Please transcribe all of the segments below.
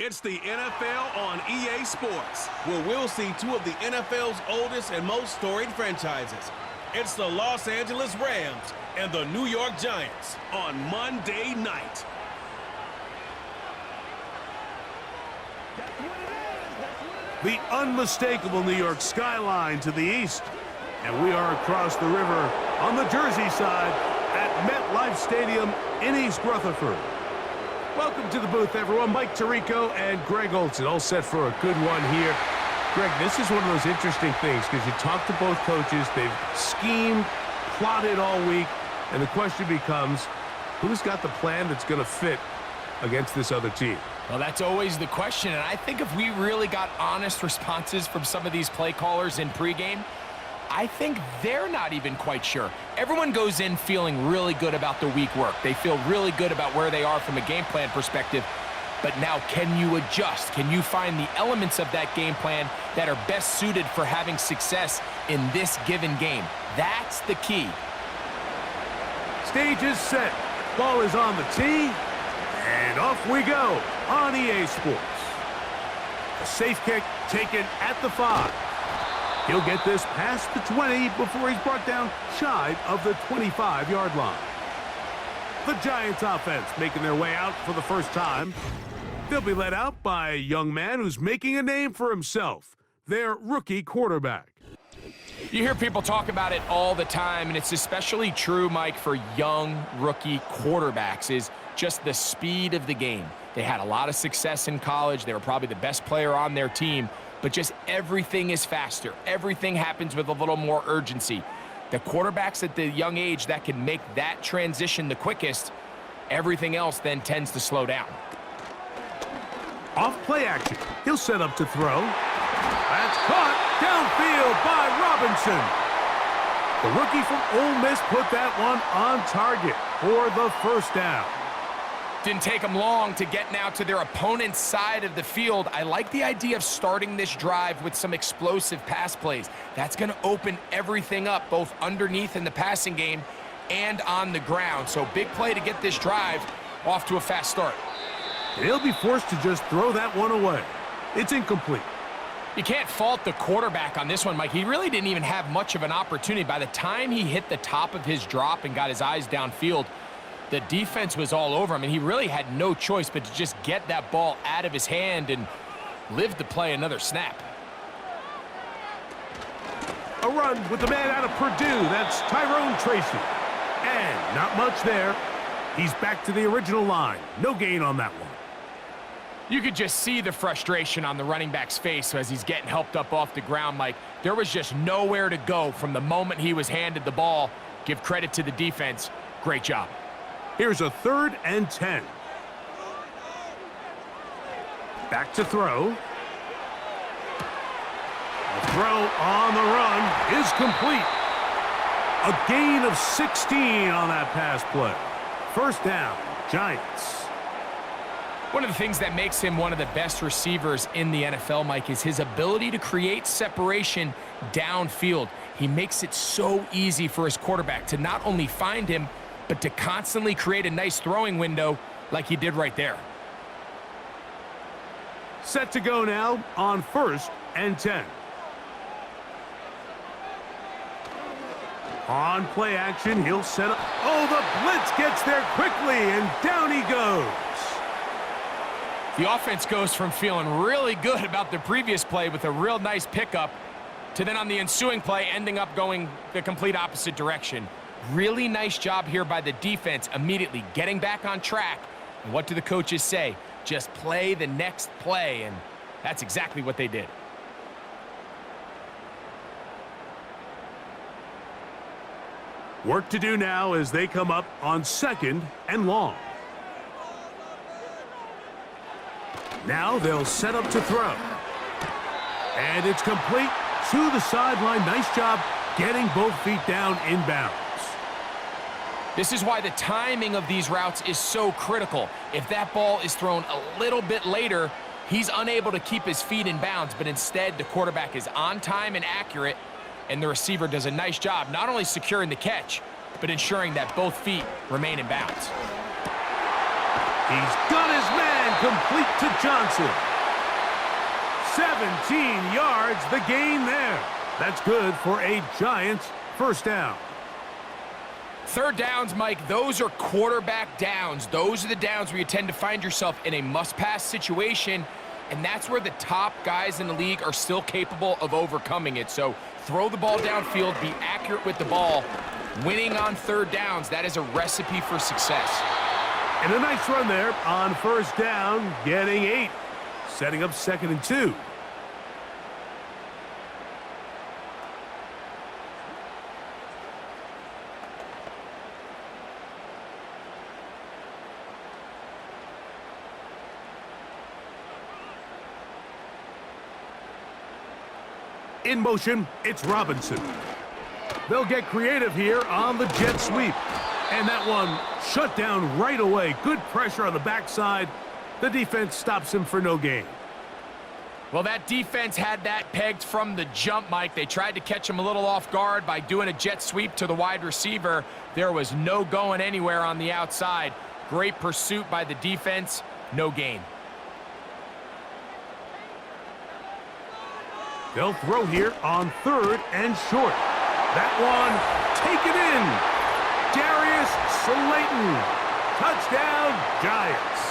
It's the NFL on EA Sports, where we'll see two of the NFL's oldest and most storied franchises. It's the Los Angeles Rams and the New York Giants on Monday night. The unmistakable New York skyline to the east. And we are across the river on the Jersey side at MetLife Stadium in East Rutherford. Welcome to the booth, everyone. Mike Tirico and Greg Olson, all set for a good one here. Greg, this is one of those interesting things because you talk to both coaches. They've schemed, plotted all week, and the question becomes, who's got the plan that's going to fit against this other team? Well, that's always the question, and I think if we really got honest responses from some of these play callers in pregame, I think they're not even quite sure. Everyone goes in feeling really good about the week work. They feel really good about where they are from a game plan perspective. But now, can you adjust? Can you find the elements of that game plan that are best suited for having success in this given game? That's the key. Stage is set. Ball is on the tee. And off we go on EA Sports. A safe kick taken at the 5. He'll get this past the 20 before he's brought down shy of the 25-yard line. The Giants offense making their way out for the first time. They'll be led out by a young man who's making a name for himself, their rookie quarterback. You hear people talk about it all the time, and it's especially true, Mike, for young rookie quarterbacks, is just the speed of the game. They had a lot of success in college. They were probably the best player on their team, but just everything is faster. Everything happens with a little more urgency. The quarterbacks at the young age that can make that transition the quickest, everything else then tends to slow down. Off play action. He'll set up to throw. That's caught downfield by Robinson. The rookie from Ole Miss put that one on target for the first down. Didn't take them long to get now to their opponent's side of the field. I like the idea of starting this drive with some explosive pass plays. That's going to open everything up, both underneath in the passing game and on the ground. So big play to get this drive off to a fast start. He'll be forced to just throw that one away. It's incomplete. You can't fault the quarterback on this one, Mike. He really didn't even have much of an opportunity. By the time he hit the top of his drop and got his eyes downfield, the defense was all over him, and he really had no choice but to just get that ball out of his hand and live to play another snap. A run with the man out of Purdue. That's Tyrone Tracy. And not much there. He's back to the original line. No gain on that one. You could just see the frustration on the running back's face as he's getting helped up off the ground, Mike. There was just nowhere to go from the moment he was handed the ball. Give credit to the defense. Great job. Here's a 3rd and 10. Back to throw. The throw on the run is complete. A gain of 16 on that pass play. First down, Giants. One of the things that makes him one of the best receivers in the NFL, Mike, is his ability to create separation downfield. He makes it so easy for his quarterback to not only find him, but to constantly create a nice throwing window like he did right there. Set to go now on 1st and 10. On play action, he'll set up. Oh, the blitz gets there quickly, and down he goes. The offense goes from feeling really good about the previous play with a real nice pickup to then on the ensuing play ending up going the complete opposite direction. Really nice job here by the defense, immediately getting back on track. And what do the coaches say? Just play the next play, and that's exactly what they did. Work to do now as they come up on 2nd and long. Now they'll set up to throw. And it's complete to the sideline. Nice job getting both feet down inbounds. This is why the timing of these routes is so critical. If that ball is thrown a little bit later, he's unable to keep his feet in bounds, but instead the quarterback is on time and accurate, and the receiver does a nice job not only securing the catch, but ensuring that both feet remain in bounds. He's got his man complete to Johnson. 17 yards, the gain there. That's good for a Giants first down. Third downs, Mike, those are quarterback downs. Those are the downs where you tend to find yourself in a must-pass situation, and that's where the top guys in the league are still capable of overcoming it. So throw the ball downfield, be accurate with the ball. Winning on third downs, that is a recipe for success. And a nice run there on first down, getting 8. Setting up 2nd and 2. In motion, it's Robinson. They'll get creative here on the jet sweep. And that one shut down right away. Good pressure on the backside. The defense stops him for no gain. Well, that defense had that pegged from the jump, Mike. They tried to catch him a little off guard by doing a jet sweep to the wide receiver. There was no going anywhere on the outside. Great pursuit by the defense. No gain. They'll throw here on 3rd and short. That one taken in. Darius Slayton. Touchdown, Giants.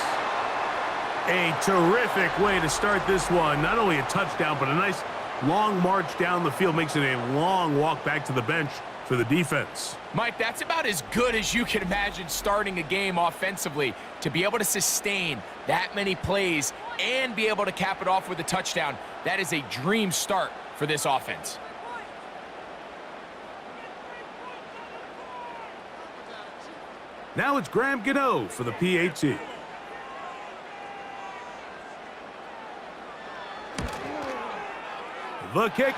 A terrific way to start this one. Not only a touchdown, but a nice long march down the field. Makes it a long walk back to the bench for the defense. Mike, that's about as good as you can imagine starting a game offensively. To be able to sustain that many plays and be able to cap it off with a touchdown, that is a dream start for this offense. Now it's Graham Gano for the PAT. The kick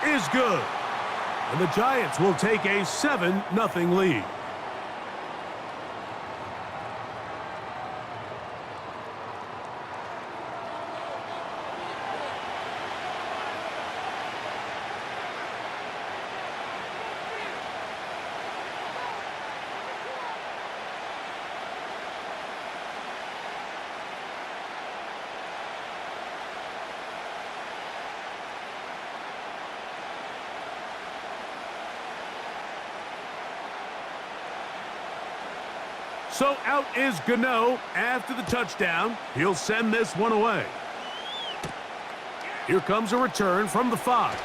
is good. And the Giants will take a 7-0 lead. So out is Gano after the touchdown. He'll send this one away. Here comes a return from the 5.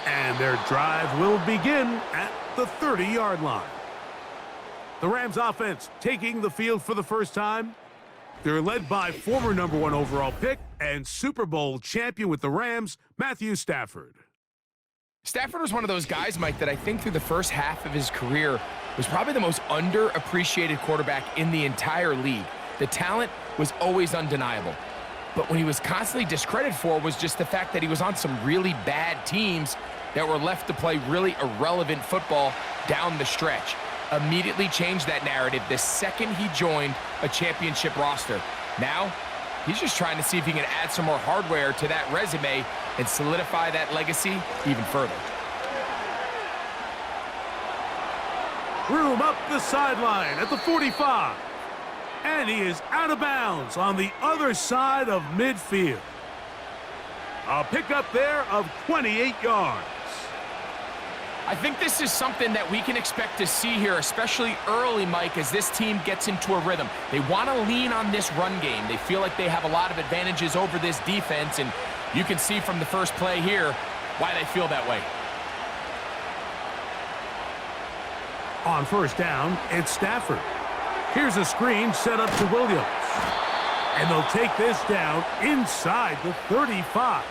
And their drive will begin at the 30-yard line. The Rams offense taking the field for the first time. They're led by former #1 overall pick and Super Bowl champion with the Rams, Matthew Stafford. Stafford was one of those guys, Mike, that I think through the first half of his career was probably the most underappreciated quarterback in the entire league. The talent was always undeniable. But what he was constantly discredited for was just the fact that he was on some really bad teams that were left to play really irrelevant football down the stretch. Immediately changed that narrative the second he joined a championship roster. Now, he's just trying to see if he can add some more hardware to that resume and solidify that legacy even further. Room up the sideline at the 45. And he is out of bounds on the other side of midfield. A pickup there of 28 yards. I think this is something that we can expect to see here, especially early, Mike, as this team gets into a rhythm. They want to lean on this run game. They feel like they have a lot of advantages over this defense, and you can see from the first play here why they feel that way. On first down, it's Stafford. Here's a screen set up to Williams. And they'll take this down inside the 35.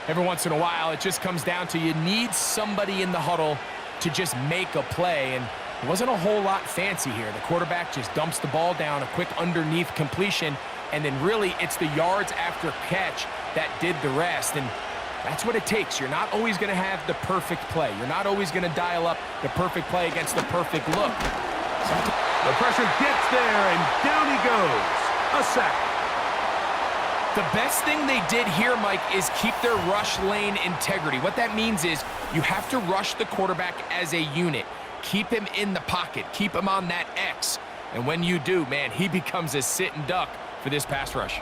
Every once in a while, it just comes down to you need somebody in the huddle to just make a play, and it wasn't a whole lot fancy here. The quarterback just dumps the ball down, a quick underneath completion, and then really it's the yards after catch that did the rest, and that's what it takes. You're not always going to have the perfect play. You're not always going to dial up the perfect play against the perfect look. The pressure gets there, and down he goes. A sack. The best thing they did here, Mike, is keep their rush lane integrity. What that means is you have to rush the quarterback as a unit. Keep him in the pocket. Keep him on that X. And when you do, man, he becomes a sitting duck for this pass rush.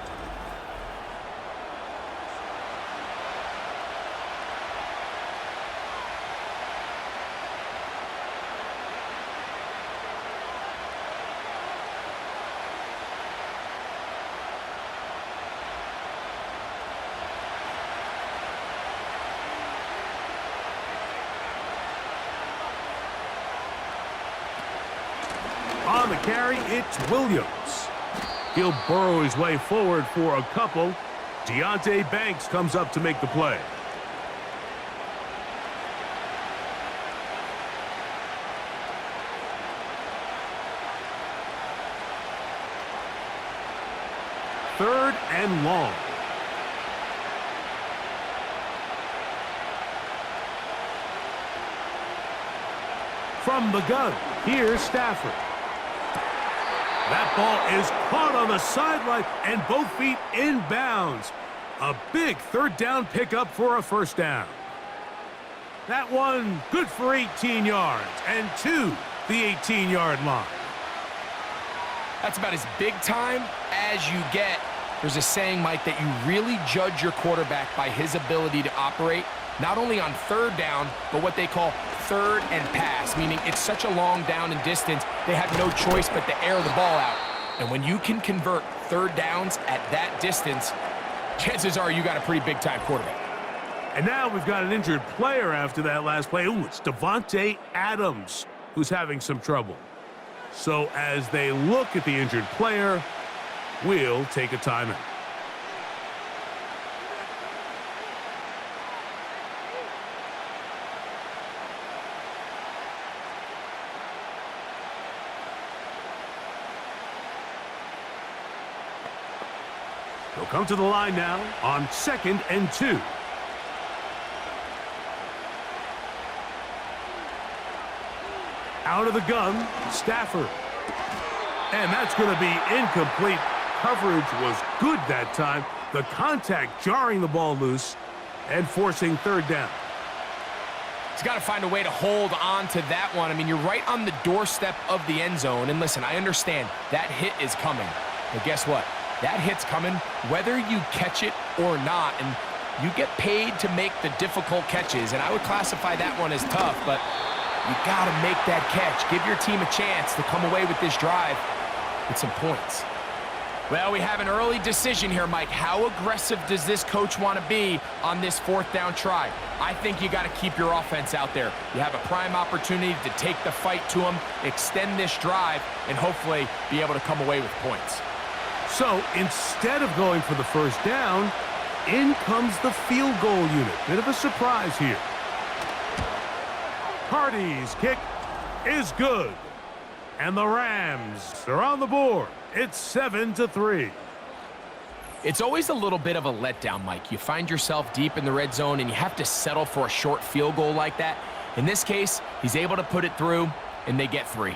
On the carry, it's Williams. He'll burrow his way forward for a couple. Deonte Banks comes up to make the play. Third and long. From the gun, here's Stafford. That ball is caught on the sideline and both feet in bounds. A big third down pickup for a first down. That one good for 18 yards and to the 18-yard line. That's about as big time as you get. There's a saying, Mike, that you really judge your quarterback by his ability to operate, not only on third down, but what they call third and pass, meaning it's such a long down and distance, they have no choice but to air the ball out. And when you can convert third downs at that distance, chances are you got a pretty big-time quarterback. And now we've got an injured player after that last play. Ooh, it's Devontae Adams who's having some trouble. So as they look at the injured player, we'll take a timeout. They'll come to the line now on 2nd and 2. Out of the gun, Stafford. And that's going to be incomplete. Coverage was good that time. The contact jarring the ball loose and forcing third down. He's got to find a way to hold on to that one. I mean, you're right on the doorstep of the end zone. And listen, I understand that hit is coming. But guess what? That hit's coming whether you catch it or not. And you get paid to make the difficult catches. And I would classify that one as tough, but you got to make that catch. Give your team a chance to come away with this drive with some points. Well, we have an early decision here, Mike. How aggressive does this coach want to be on this fourth down try? I think you got to keep your offense out there. You have a prime opportunity to take the fight to them, extend this drive, and hopefully be able to come away with points. So instead of going for the first down, in comes the field goal unit. Bit of a surprise here. Hardy's kick is good. And the Rams are on the board. It's 7-3. It's always a little bit of a letdown, Mike. You find yourself deep in the red zone and you have to settle for a short field goal like that. In this case, he's able to put it through and they get 3.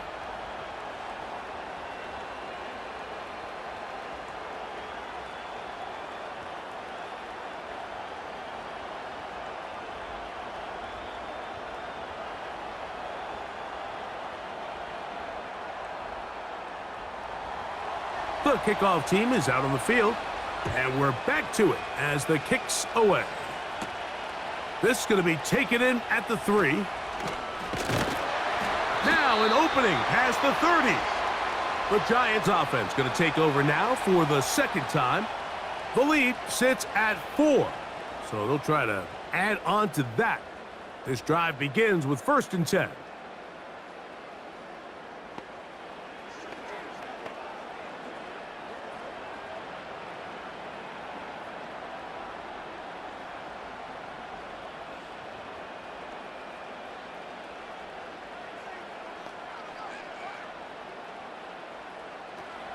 The kickoff team is out on the field, and we're back to it as the kick's away. This is going to be taken in at the 3. Now an opening past the 30. The Giants offense going to take over now for the second time. The lead sits at 4, so they'll try to add on to that. This drive begins with 1st and 10.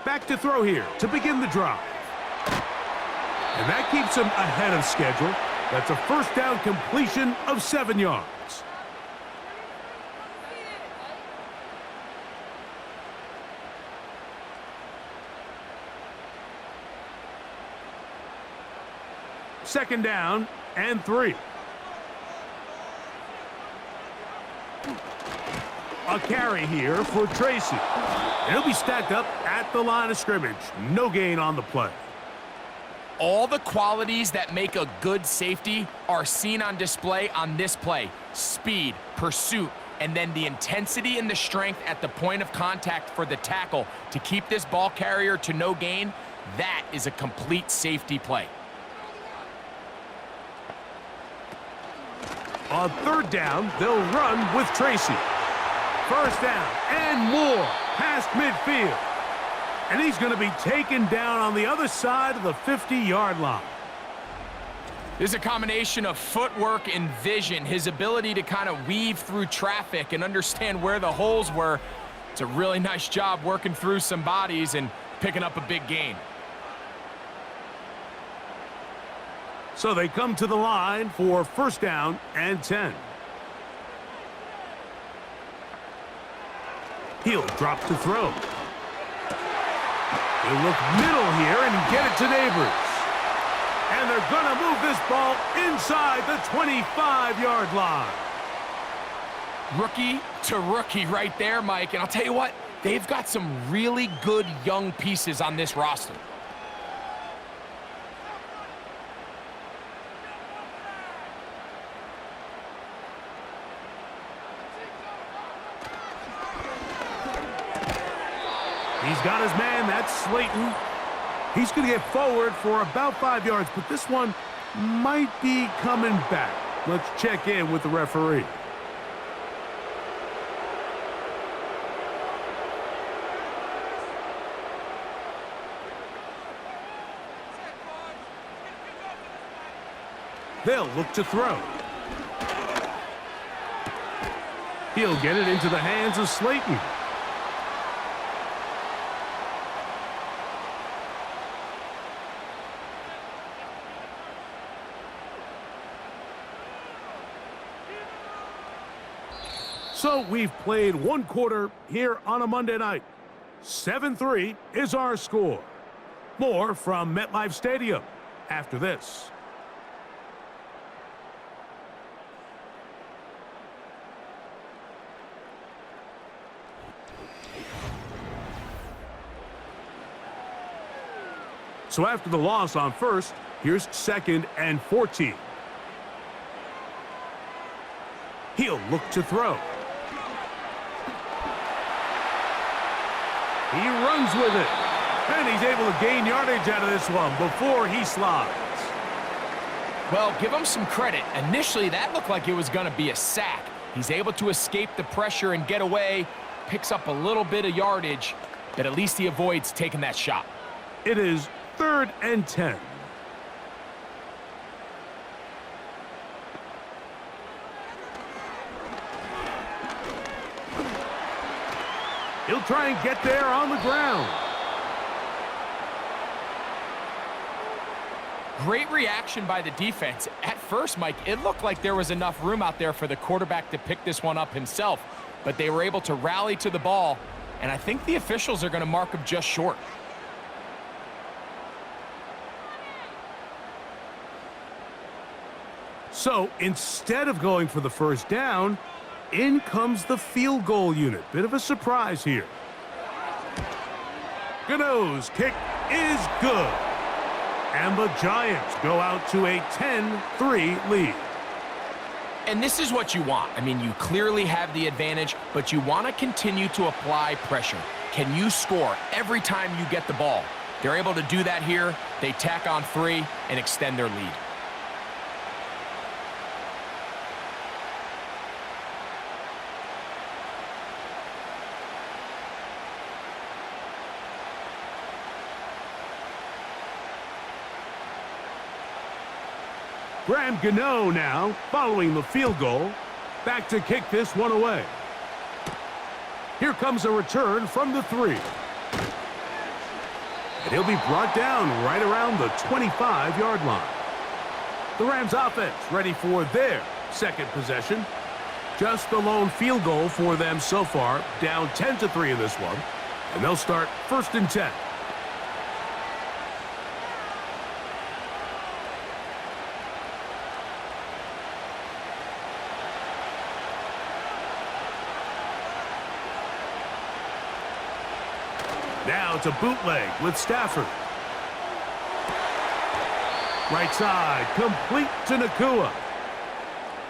Back to throw here to begin the drive. And that keeps him ahead of schedule. That's a first down completion of 7 yards. Second down and 3. A carry here for Tracy. And he'll be stacked up at the line of scrimmage. No gain on the play. All the qualities that make a good safety are seen on display on this play. Speed, pursuit, and then the intensity and the strength at the point of contact for the tackle to keep this ball carrier to no gain. That is a complete safety play. On third down, they'll run with Tracy. First down and more past midfield. And he's going to be taken down on the other side of the 50-yard line. This is a combination of footwork and vision, his ability to kind of weave through traffic and understand where the holes were. It's a really nice job working through some bodies and picking up a big gain. So they come to the line for first down and 10. He'll drop to throw. He'll look middle here and get it to Neighbors. And they're going to move this ball inside the 25-yard line. Rookie to rookie right there, Mike. And I'll tell you what, they've got some really good young pieces on this roster. He's got his man, that's Slayton. He's going to get forward for about 5 yards, but this one might be coming back. Let's check in with the referee. They'll look to throw. He'll get it into the hands of Slayton. So we've played one quarter here on a Monday night. 7-3 is our score. More from MetLife Stadium after this. So after the loss on first, here's 2nd and 14. He'll look to throw. He runs with it. And he's able to gain yardage out of this one before he slides. Well, give him some credit. Initially, that looked like it was going to be a sack. He's able to escape the pressure and get away, picks up a little bit of yardage, but at least he avoids taking that shot. It is 3rd and 10. He'll try and get there on the ground. Great reaction by the defense. At first, Mike, it looked like there was enough room out there for the quarterback to pick this one up himself, but they were able to rally to the ball, and I think the officials are going to mark him just short. So instead of going for the first down, in comes the field goal unit. Bit of a surprise here. Gano's kick is good. And the Giants go out to a 10-3 lead. And this is what you want. I mean, you clearly have the advantage, but you want to continue to apply pressure. Can you score every time you get the ball? They're able to do that here. They tack on 3 and extend their lead. Graham Gano now, following the field goal, back to kick this one away. Here comes a return from the 3. And he'll be brought down right around the 25-yard line. The Rams offense ready for their second possession. Just the lone field goal for them so far, down 10-3 in this one. And they'll start 1st and 10. Now it's a bootleg with Stafford. Right side, complete to Nakua.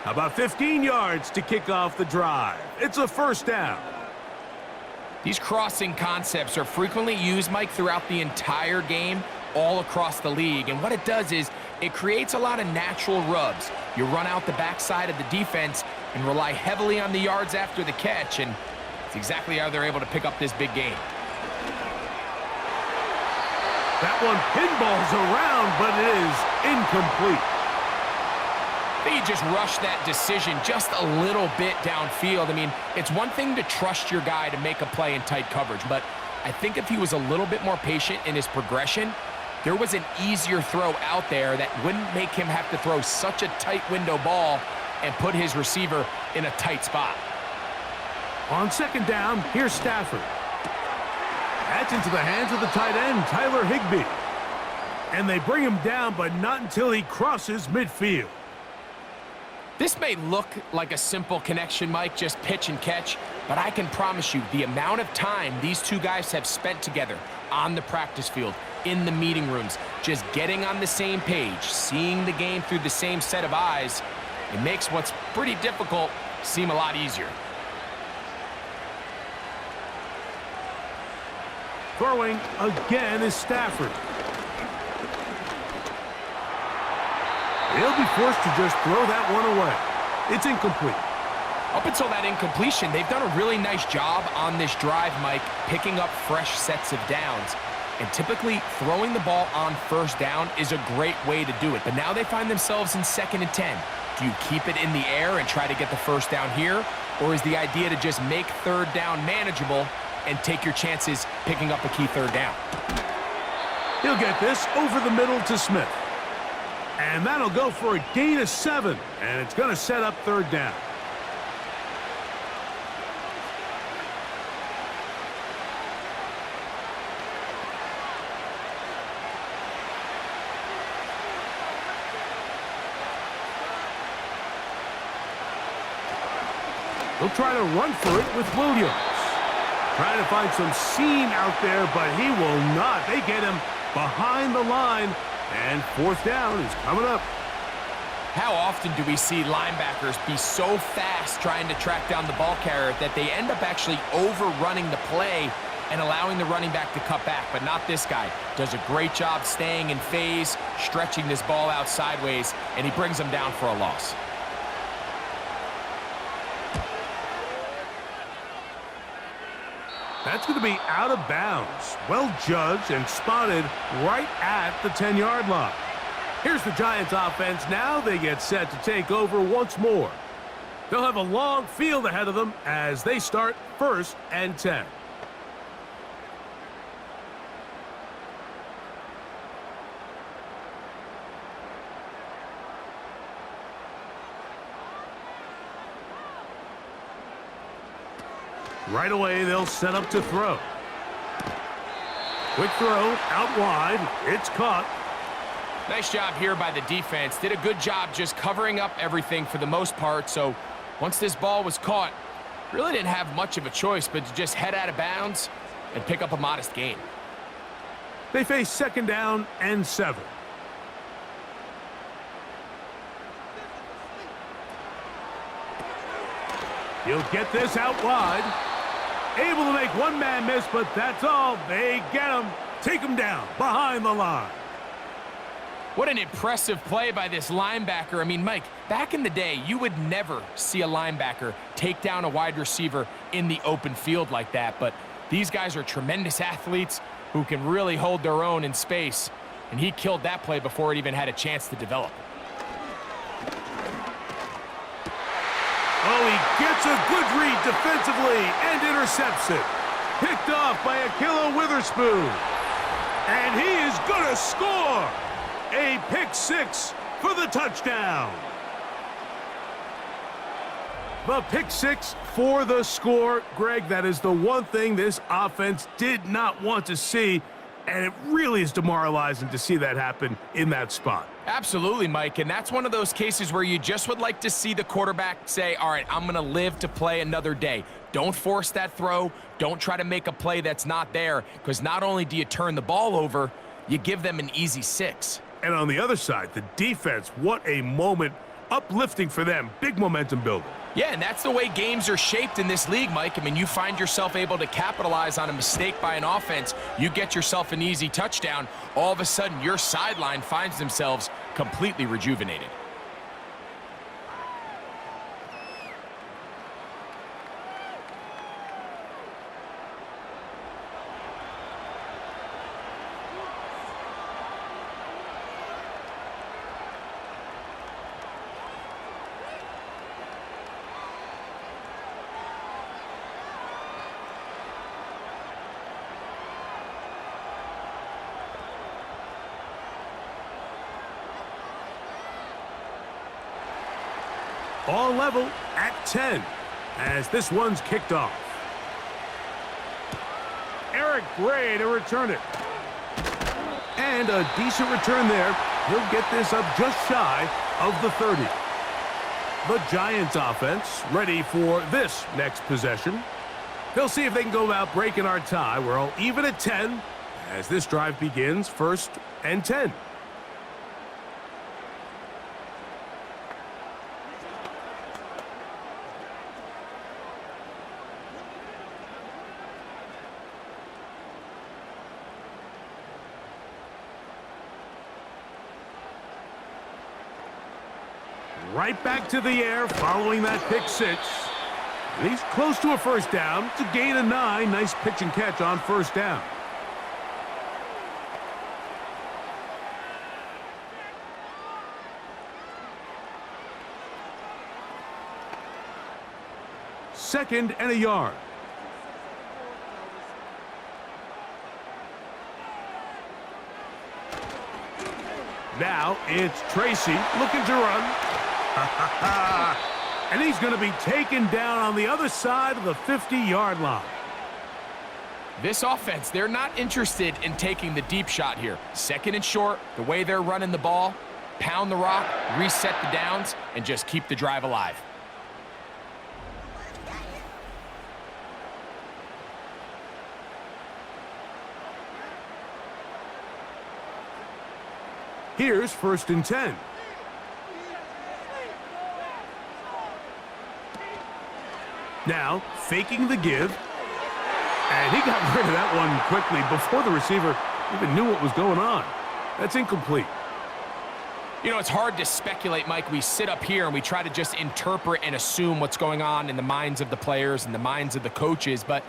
About 15 yards to kick off the drive. It's a first down. These crossing concepts are frequently used, Mike, throughout the entire game, all across the league. And what it does is it creates a lot of natural rubs. You run out the backside of the defense and rely heavily on the yards after the catch, and it's exactly how they're able to pick up this big game. That one pinballs around, but it is incomplete. He just rushed that decision just a little bit downfield. I mean, it's one thing to trust your guy to make a play in tight coverage, but I think if he was a little bit more patient in his progression, there was an easier throw out there that wouldn't make him have to throw such a tight window ball and put his receiver in a tight spot. On second down, here's Stafford. That's into the hands of the tight end, Tyler Higbee. And they bring him down, but not until he crosses midfield. This may look like a simple connection, Mike, just pitch and catch, but I can promise you the amount of time these two guys have spent together on the practice field, in the meeting rooms, just getting on the same page, seeing the game through the same set of eyes, it makes what's pretty difficult seem a lot easier. Throwing again is Stafford. He'll be forced to just throw that one away. It's incomplete. Up until that incompletion, they've done a really nice job on this drive, Mike, picking up fresh sets of downs. And typically, throwing the ball on first down is a great way to do it. But now they find themselves in 2nd and 10. Do you keep it in the air and try to get the first down here? Or is the idea to just make third down manageable and take your chances picking up a key third down? He'll get this over the middle to Smith. And that'll go for a gain of 7. And it's going to set up third down. He'll try to run for it with Williams. Trying to find some seam out there, but he will not. They get him behind the line. And fourth down is coming up. How often do we see linebackers be so fast trying to track down the ball carrier that they end up actually overrunning the play and allowing the running back to cut back? But not this guy. Does a great job staying in phase, stretching this ball out sideways, and he brings them down for a loss. That's going to be out of bounds. Well judged and spotted right at the 10-yard line. Here's the Giants offense. Now they get set to take over once more. They'll have a long field ahead of them as they start 1st and 10. Right away, they'll set up to throw. Quick throw, out wide. It's caught. Nice job here by the defense. Did a good job just covering up everything for the most part. So once this ball was caught, really didn't have much of a choice but to just head out of bounds and pick up a modest gain. They face 2nd down and 7. He'll get this out wide. Able to make one man miss, but that's all. They get him. Take him down behind the line. What an impressive play by this linebacker. I mean, Mike, back in the day, you would never see a linebacker take down a wide receiver in the open field like that. But these guys are tremendous athletes who can really hold their own in space. And he killed that play before it even had a chance to develop. Oh, he gets a good read defensively and intercepts it. Picked off by Ahkello Witherspoon. And he is going to score. A pick 6 for the touchdown. The pick 6 for the score. Greg, that is the one thing this offense did not want to see. And it really is demoralizing to see that happen in that spot. Absolutely, Mike, and that's one of those cases where you just would like to see the quarterback say, all right, I'm going to live to play another day. Don't force that throw. Don't try to make a play that's not there, because not only do you turn the ball over, you give them an easy 6. And on the other side, the defense, what a moment. Uplifting for them. Big momentum builder. Yeah, and that's the way games are shaped in this league, Mike. I mean, you find yourself able to capitalize on a mistake by an offense. You get yourself an easy touchdown. All of a sudden, your sideline finds themselves completely rejuvenated. All level at 10 as this one's kicked off. Eric Gray to return it. And a decent return there. He'll get this up just shy of the 30. The Giants offense ready for this next possession. They'll see if they can go about breaking our tie. We're all even at 10 as this drive begins, 1st and 10. Right back to the air following that pick 6. And he's close to a 1st down. It's a gain of 9. Nice pitch and catch on 1st down. Second and a yard. Now it's Tracy looking to run. And he's going to be taken down on the other side of the 50-yard line. This offense, they're not interested in taking the deep shot here. 2nd and short, the way they're running the ball, pound the rock, reset the downs, and just keep the drive alive. Here's 1st and 10. Now, faking the give. And he got rid of that one quickly before the receiver even knew what was going on. That's incomplete. You know, it's hard to speculate, Mike. We sit up here and we try to just interpret and assume what's going on in the minds of the players and the minds of the coaches, but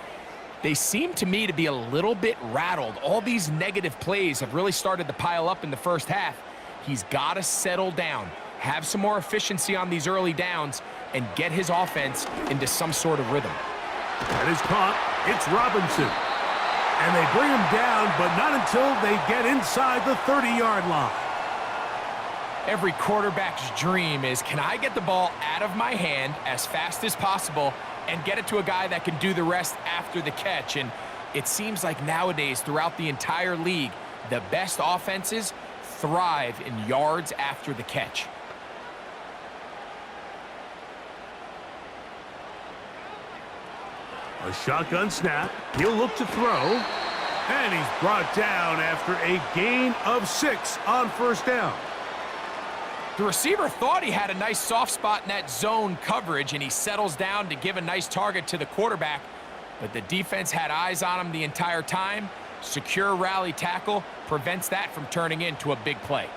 they seem to me to be a little bit rattled. All these negative plays have really started to pile up in the 1st half. He's got to settle down, have some more efficiency on these early downs, and get his offense into some sort of rhythm. That is caught. It's Robinson. And they bring him down, but not until they get inside the 30-yard line. Every quarterback's dream is, can I get the ball out of my hand as fast as possible and get it to a guy that can do the rest after the catch? And it seems like nowadays, throughout the entire league, the best offenses thrive in yards after the catch. A shotgun snap. He'll look to throw. And he's brought down after a gain of 6 on 1st down. The receiver thought he had a nice soft spot in that zone coverage, and he settles down to give a nice target to the quarterback. But the defense had eyes on him the entire time. Secure rally tackle prevents that from turning into a big play.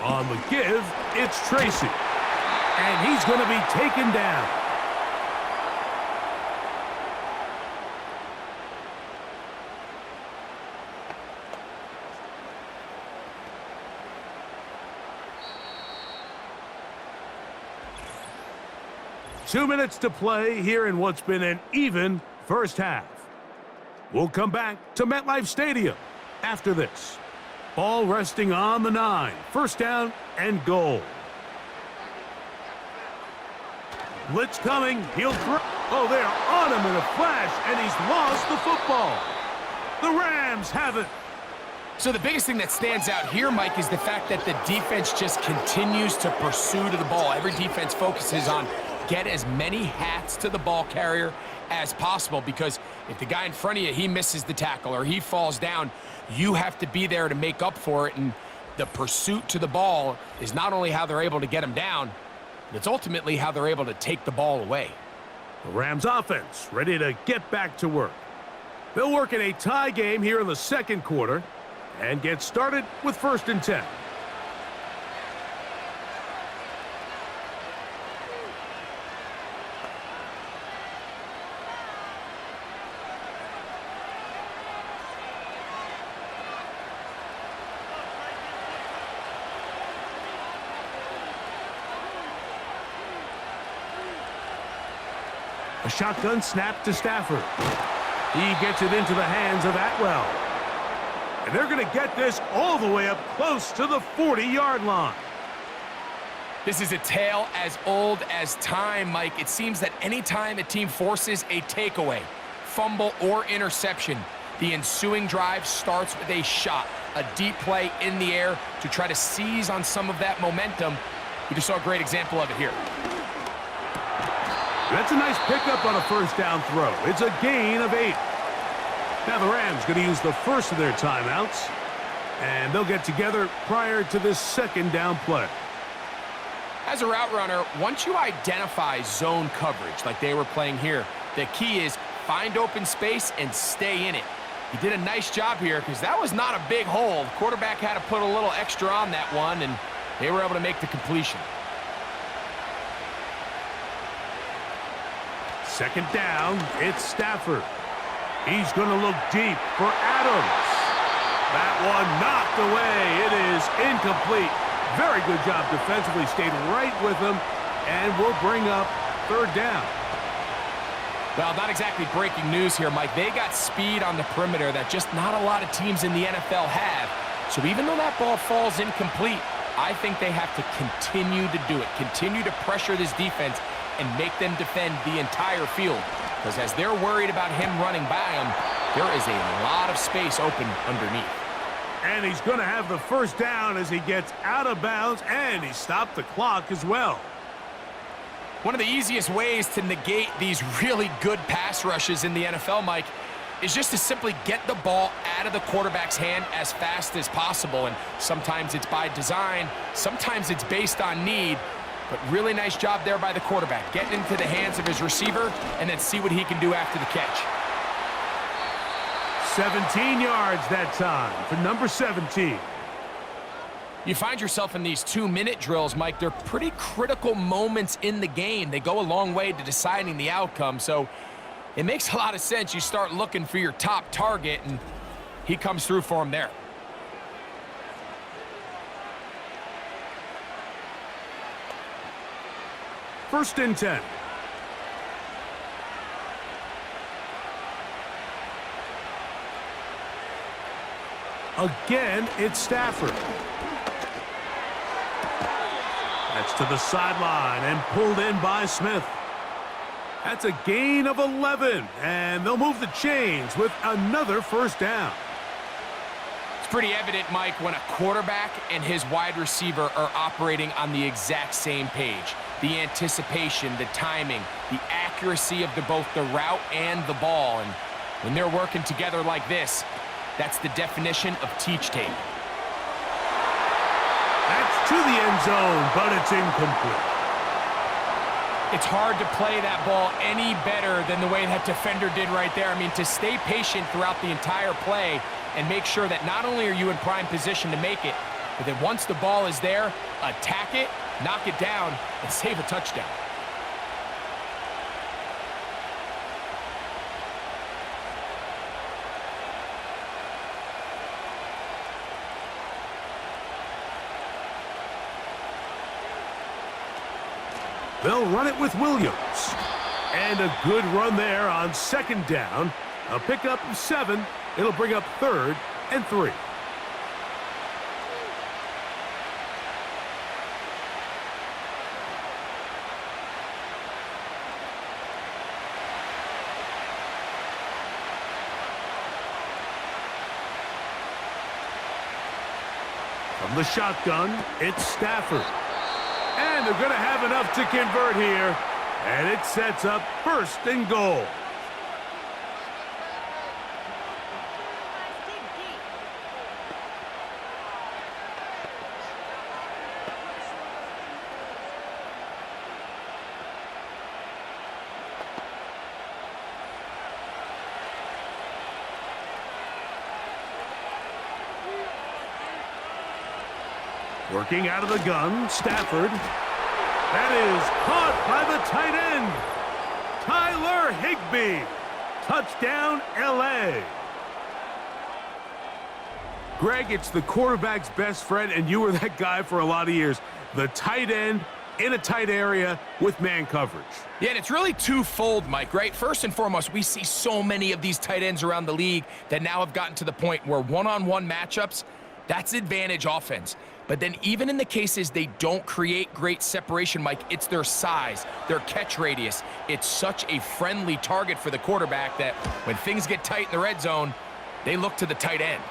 On the give, it's Tracy. And he's going to be taken down. Two minutes to play here in what's been an even 1st half. We'll come back to MetLife Stadium after this. Ball resting on the 9. 1st down and goal. Blitz coming. He'll throw. Oh, they're on him in a flash, and he's lost the football. The Rams have it. So the biggest thing that stands out here, Mike, is the fact that the defense just continues to pursue to the ball. Every defense focuses on get as many hats to the ball carrier as possible, because if the guy in front of you, he misses the tackle or he falls down, you have to be there to make up for it. And the pursuit to the ball is not only how they're able to get him down, it's ultimately how they're able to take the ball away. The Rams offense ready to get back to work. They'll work in a tie game here in the second quarter and get started with 1st and 10. A shotgun snap to Stafford. He gets it into the hands of Atwell. And they're going to get this all the way up close to the 40-yard line. This is a tale as old as time, Mike. It seems that anytime a team forces a takeaway, fumble, or interception, the ensuing drive starts with a shot, a deep play in the air to try to seize on some of that momentum. We just saw a great example of it here. That's a nice pickup on a 1st down throw. It's a gain of 8. Now the Rams going to use the first of their timeouts, and they'll get together prior to this 2nd down play. As a route runner, once you identify zone coverage like they were playing here, the key is find open space and stay in it. He did a nice job here because that was not a big hole. The quarterback had to put a little extra on that one, and they were able to make the completion. 2nd down, it's Stafford. He's going to look deep for Adams. That one knocked away. It is incomplete. Very good job defensively. Stayed right with him, and we'll bring up 3rd down. Well, not exactly breaking news here, Mike. They got speed on the perimeter that just not a lot of teams in the NFL have. So even though that ball falls incomplete, I think they have to continue to do it. Continue to pressure this defense and make them defend the entire field. Because as they're worried about him running by them, there is a lot of space open underneath. And he's going to have the 1st down as he gets out of bounds, and he stopped the clock as well. One of the easiest ways to negate these really good pass rushes in the NFL, Mike, is just to simply get the ball out of the quarterback's hand as fast as possible. And sometimes it's by design, sometimes it's based on need. But really nice job there by the quarterback, getting into the hands of his receiver and then see what he can do after the catch. 17 yards that time for number 17. You find yourself in these 2-minute drills, Mike. They're pretty critical moments in the game. They go a long way to deciding the outcome. So it makes a lot of sense. You start looking for your top target, and he comes through for him there. First and 10. Again, it's Stafford. That's to the sideline and pulled in by Smith. That's a gain of 11, and they'll move the chains with another 1st down. It's pretty evident, Mike, when a quarterback and his wide receiver are operating on the exact same page. The anticipation, the timing, the accuracy of both the route and the ball. And when they're working together like this, that's the definition of teach tape. That's to the end zone, but it's incomplete. It's hard to play that ball any better than the way that defender did right there. I mean, to stay patient throughout the entire play and make sure that not only are you in prime position to make it, but then once the ball is there, attack it, knock it down, and save a touchdown. They'll run it with Williams. And a good run there on 2nd down. A pickup of 7. It'll bring up 3rd and 3. From the shotgun, it's Stafford. And they're going to have enough to convert here. And it sets up first and goal. Working out of the gun, Stafford. That is caught by the tight end, Tyler Higbee. Touchdown, L.A. Greg, it's the quarterback's best friend, and you were that guy for a lot of years. The tight end in a tight area with man coverage. Yeah, and it's really twofold, Mike, right? First and foremost, we see so many of these tight ends around the league that now have gotten to the point where one-on-one matchups, that's advantage offense. But then even in the cases they don't create great separation, Mike, it's their size, their catch radius. It's such a friendly target for the quarterback that when things get tight in the red zone, they look to the tight end.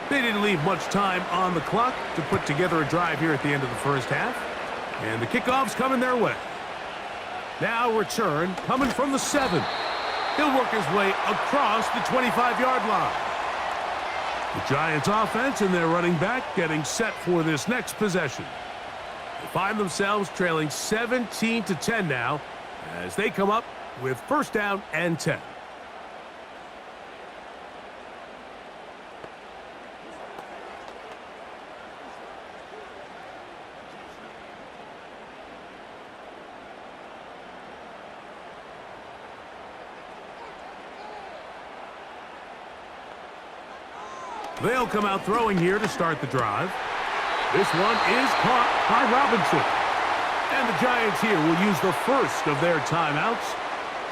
They didn't leave much time on the clock to put together a drive here at the end of the first half. And the kickoff's coming their way. Now return coming from the 7. He'll work his way across the 25-yard line. The Giants offense and their running back getting set for this next possession. They find themselves trailing 17-10 now as they come up with first down and 10. They'll come out throwing here to start the drive. This one is caught by Robinson. And the Giants here will use the first of their timeouts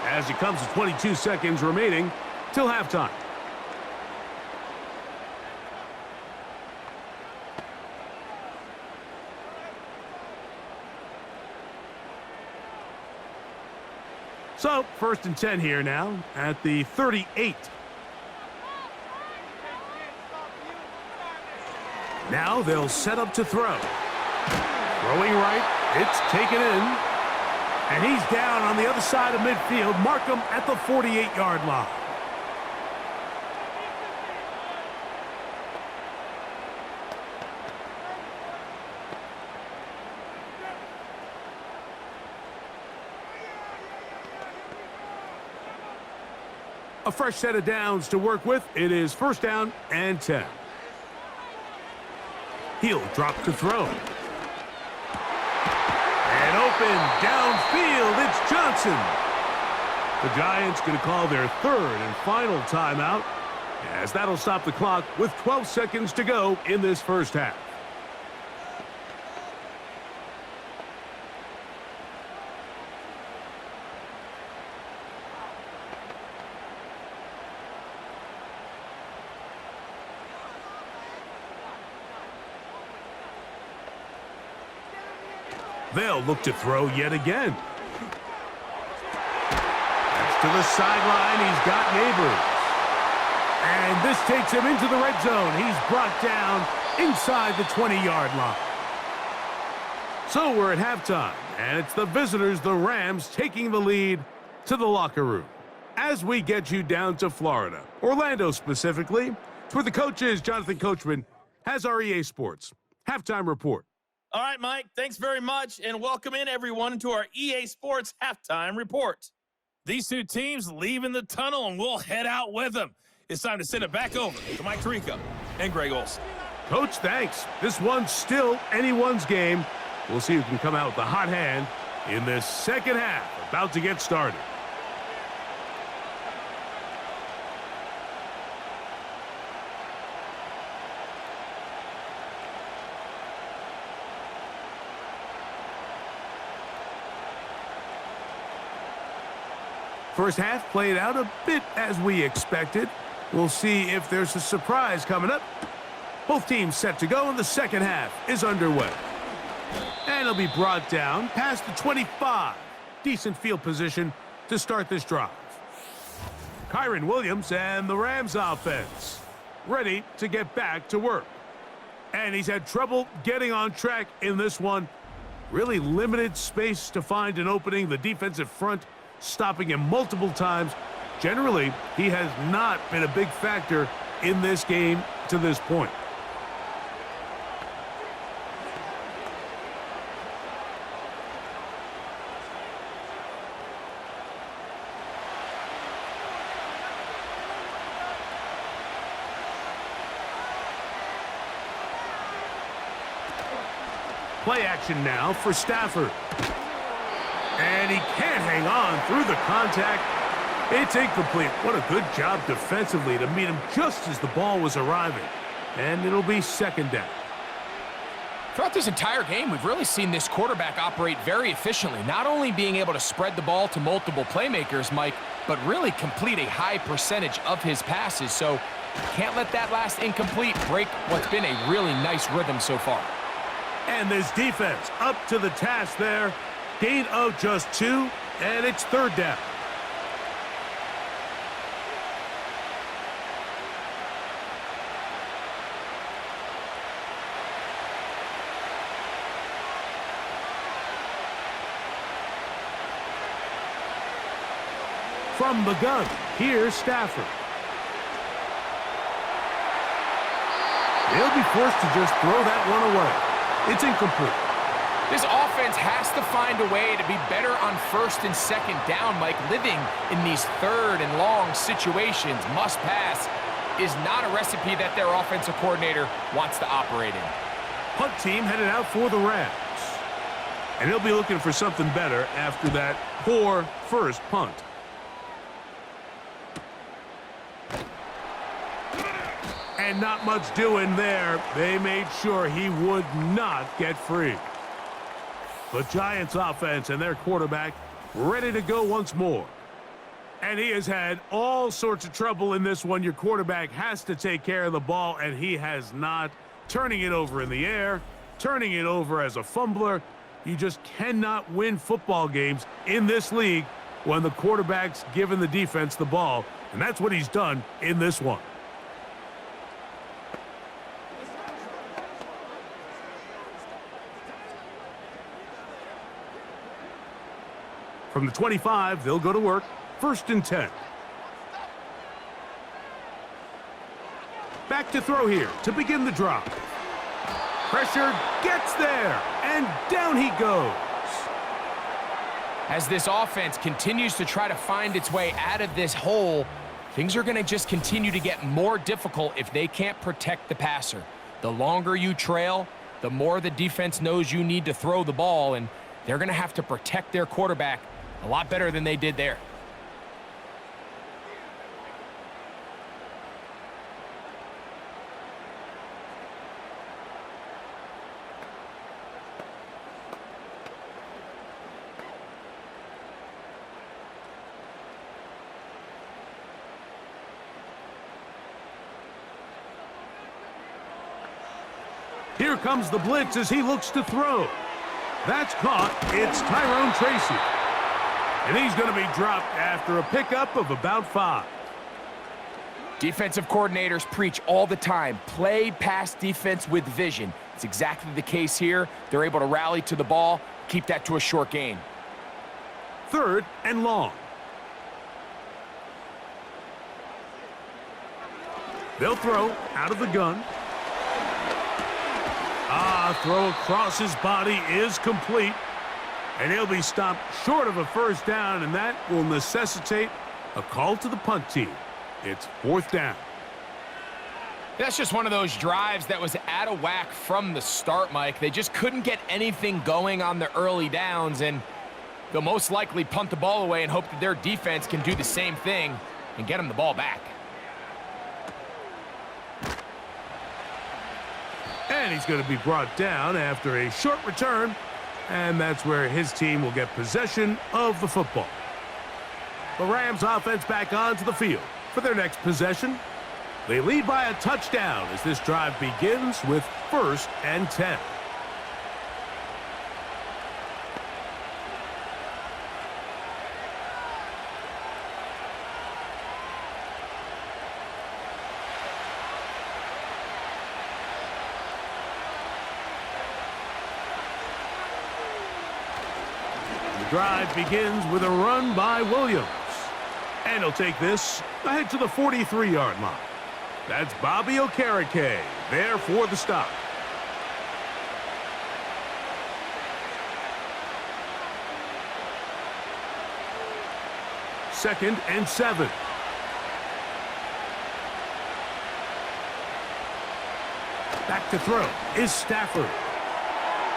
as it comes to 22 seconds remaining till halftime. So, first and 10 here now at the 38. Now they'll set up to throw. Throwing right, it's taken in. And he's down on the other side of midfield. Mark him at the 48-yard line. A fresh set of downs to work with. It is first down and 10. He'll drop to throw. And open downfield, it's Johnson. The Giants going to call their third and final timeout, as that'll stop the clock with 12 seconds to go in this first half. They'll look to throw yet again. That's to the sideline. He's got Neighbors. And this takes him into the red zone. He's brought down inside the 20-yard line. So we're at halftime, and it's the visitors, the Rams, taking the lead to the locker room. As we get you down to Florida, Orlando specifically, it's where the coach is. Jonathan Coachman has our EA Sports halftime report. All right, Mike, thanks very much, and welcome in, everyone, to our EA Sports Halftime Report. These two teams leaving the tunnel, and we'll head out with them. It's time to send it back over to Mike Tirico and Greg Olson. Coach, thanks. This one's still anyone's game. We'll see who can come out with the hot hand in this second half, about to get started. First half played out a bit as we expected. We'll see if there's a surprise coming up. Both teams set to go, and the second half is underway. And it'll be brought down past the 25. Decent field position to start this drive. Kyron Williams and the Rams offense ready to get back to work. And he's had trouble getting on track in this one. Really limited space to find an opening. The defensive front stopping him multiple times. Generally, he has not been a big factor in this game to this point. Play action now for Stafford. And he can't hang on through the contact. It's incomplete. What a good job defensively to meet him just as the ball was arriving. And it'll be second down. Throughout this entire game, we've really seen this quarterback operate very efficiently, not only being able to spread the ball to multiple playmakers, Mike, but really complete a high percentage of his passes. So can't let that last incomplete break what's been a really nice rhythm so far. And this defense up to the task there. Gain of just 2, and it's third down. From the gun, here's Stafford. He'll be forced to just throw that one away. It's incomplete. This offense has to find a way to be better on first and second down, Mike. Living in these third and long situations, must pass, is not a recipe that their offensive coordinator wants to operate in. Punt team headed out for the Rams. And he'll be looking for something better after that poor first punt. And not much doing there. They made sure he would not get free. The Giants offense and their quarterback ready to go once more. And he has had all sorts of trouble in this one. Your quarterback has to take care of the ball, and he has not. Turning it over in the air, turning it over as a fumbler. You just cannot win football games in this league when the quarterback's giving the defense the ball. And that's what he's done in this one. From the 25, they'll go to work. First and 10. Back to throw here to begin the drive. Pressure gets there, and down he goes. As this offense continues to try to find its way out of this hole, things are going to just continue to get more difficult if they can't protect the passer. The longer you trail, the more the defense knows you need to throw the ball, and they're going to have to protect their quarterback a lot better than they did there. Here comes the blitz as he looks to throw. That's caught. It's Tyrone Tracy. And he's going to be dropped after a pickup of about 5. Defensive coordinators preach all the time, play pass defense with vision. It's exactly the case here. They're able to rally to the ball, keep that to a short gain. Third and long. They'll throw out of the gun. Throw across his body is complete. And he'll be stopped short of a first down, and that will necessitate a call to the punt team. It's fourth down. That's just one of those drives that was out of whack from the start, Mike. They just couldn't get anything going on the early downs, and they'll most likely punt the ball away and hope that their defense can do the same thing and get them the ball back. And he's going to be brought down after a short return, and that's where his team will get possession of the football. The Rams offense back onto the field for their next possession. They lead by a touchdown as this drive begins with 1st and 10. The drive begins with a run by Williams. And he'll take this ahead to the 43-yard line. That's Bobby Okereke there for the stop. Second and 7. Back to throw is Stafford.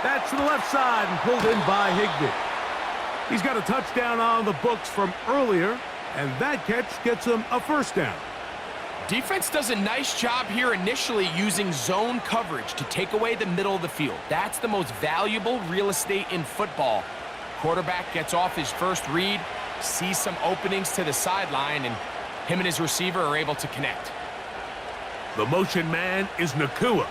That's to the left side and pulled in by Higbee. He's got a touchdown on the books from earlier, and that catch gets him a 1st down. Defense does a nice job here initially using zone coverage to take away the middle of the field. That's the most valuable real estate in football. Quarterback gets off his first read, sees some openings to the sideline, and him and his receiver are able to connect. The motion man is Nakua.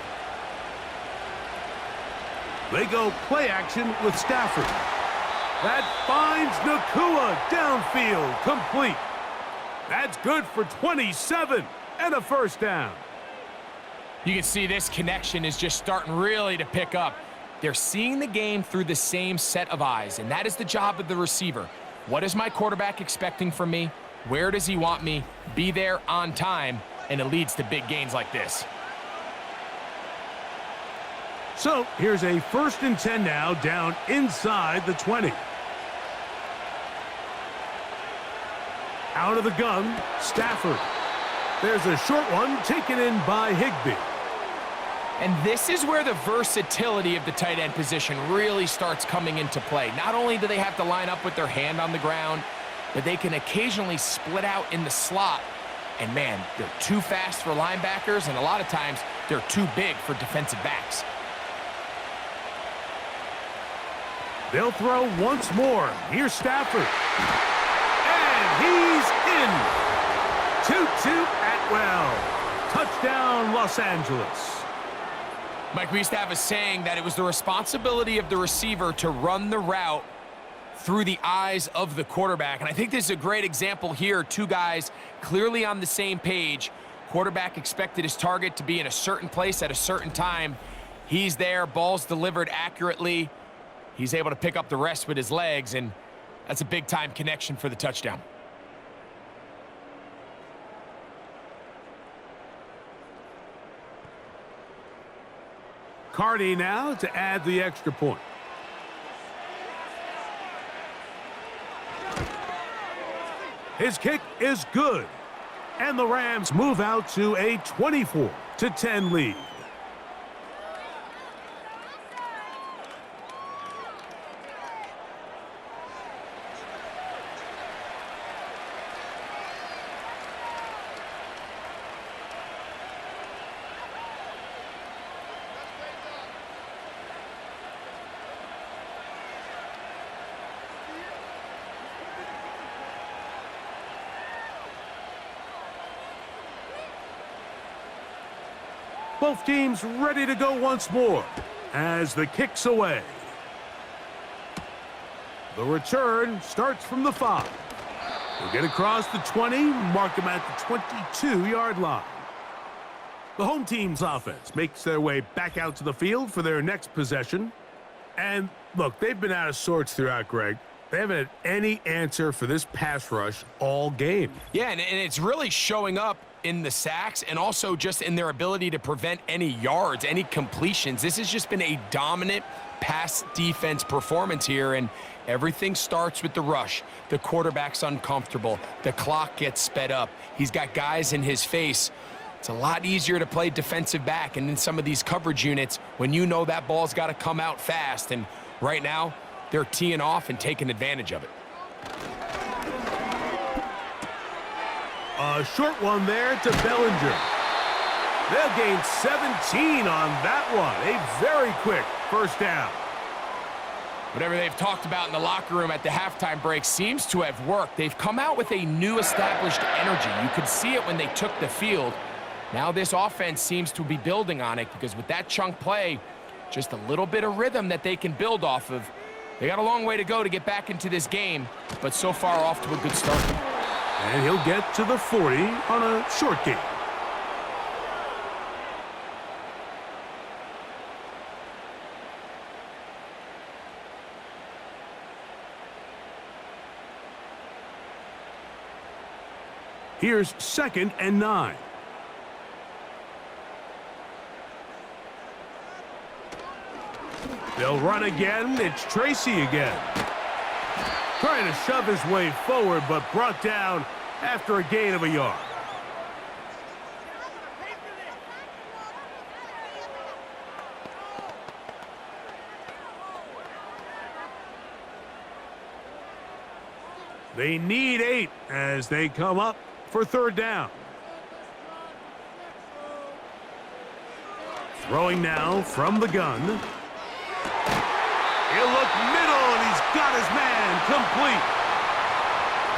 They go play action with Stafford. That finds Nakua downfield, complete. That's good for 27 and a 1st down. You can see this connection is just starting really to pick up. They're seeing the game through the same set of eyes, and that is the job of the receiver. What is my quarterback expecting from me? Where does he want me? Be there on time, and it leads to big gains like this. So here's a 1st and 10 now, down inside the 20. Out of the gun, Stafford. There's a short one taken in by Higbee. And this is where the versatility of the tight end position really starts coming into play. Not only do they have to line up with their hand on the ground, but they can occasionally split out in the slot. And man, they're too fast for linebackers, and a lot of times they're too big for defensive backs. They'll throw once more. Here's Stafford. And he's in. Tutu Atwell. Touchdown, Los Angeles. Mike, we used to have a saying that it was the responsibility of the receiver to run the route through the eyes of the quarterback. And I think this is a great example here. Two guys clearly on the same page. Quarterback expected his target to be in a certain place at a certain time. He's there, ball's delivered accurately. He's able to pick up the rest with his legs, and that's a big-time connection for the touchdown. Cardi now to add the extra point. His kick is good. And the Rams move out to a 24-10 lead. Both teams ready to go once more as the kick's away. The return starts from the 5. They'll get across the 20, mark them at the 22-yard line. The home team's offense makes their way back out to the field for their next possession. And look, they've been out of sorts throughout, Greg. They haven't had any answer for this pass rush all game. Yeah, and it's really showing up in the sacks and also just in their ability to prevent any yards, any completions. This has just been a dominant pass defense performance here, and everything starts with the rush. The quarterback's uncomfortable. The clock gets sped up. He's got guys in his face. It's a lot easier to play defensive back, and in some of these coverage units, when you know that ball's got to come out fast, and right now, they're teeing off and taking advantage of it. A short one there to Bellinger. They'll gain 17 on that one. A very quick 1st down. Whatever they've talked about in the locker room at the halftime break seems to have worked. They've come out with a new established energy. You could see it when they took the field. Now this offense seems to be building on it because with that chunk play, just a little bit of rhythm that they can build off of. They got a long way to go to get back into this game, but so far off to a good start. And he'll get to the 40 on a short gain. Here's 2nd and 9. They'll run again. It's Tracy again. Trying to shove his way forward, but brought down after a gain of a yard. They need 8 as they come up for 3rd down. Throwing now from the gun. He'll look middle, and he's got his man complete.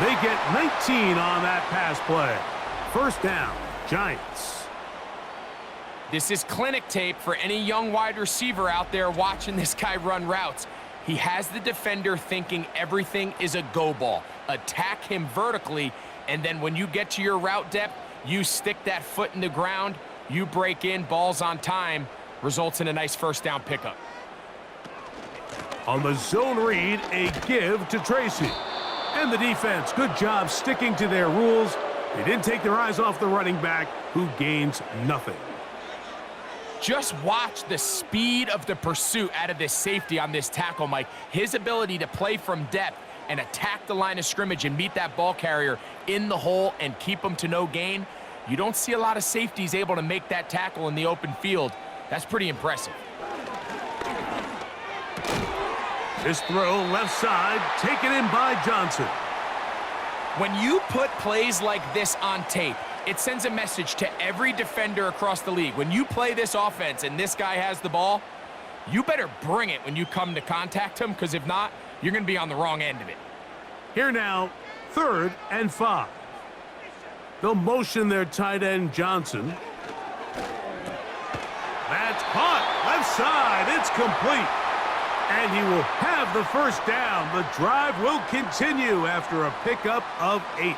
They get 19 on that pass play. 1st down, Giants. This is clinic tape for any young wide receiver out there watching this guy run routes. He has the defender thinking everything is a go ball. Attack him vertically, and then when you get to your route depth, you stick that foot in the ground, you break in, balls on time, results in a nice 1st down pickup. On the zone read, a give to Tracy. And the defense, good job sticking to their rules. They didn't take their eyes off the running back, who gains nothing. Just watch the speed of the pursuit out of this safety on this tackle, Mike. His ability to play from depth and attack the line of scrimmage and meet that ball carrier in the hole and keep him to no gain. You don't see a lot of safeties able to make that tackle in the open field. That's pretty impressive. This throw left side, taken in by Johnson. When you put plays like this on tape, it sends a message to every defender across the league. When you play this offense and this guy has the ball, you better bring it when you come to contact him, because if not, you're going to be on the wrong end of it. Here now, 3rd and 5. They'll motion their tight end, Johnson. That's caught, left side, it's complete. And he will have the 1st down. The drive will continue after a pickup of 8.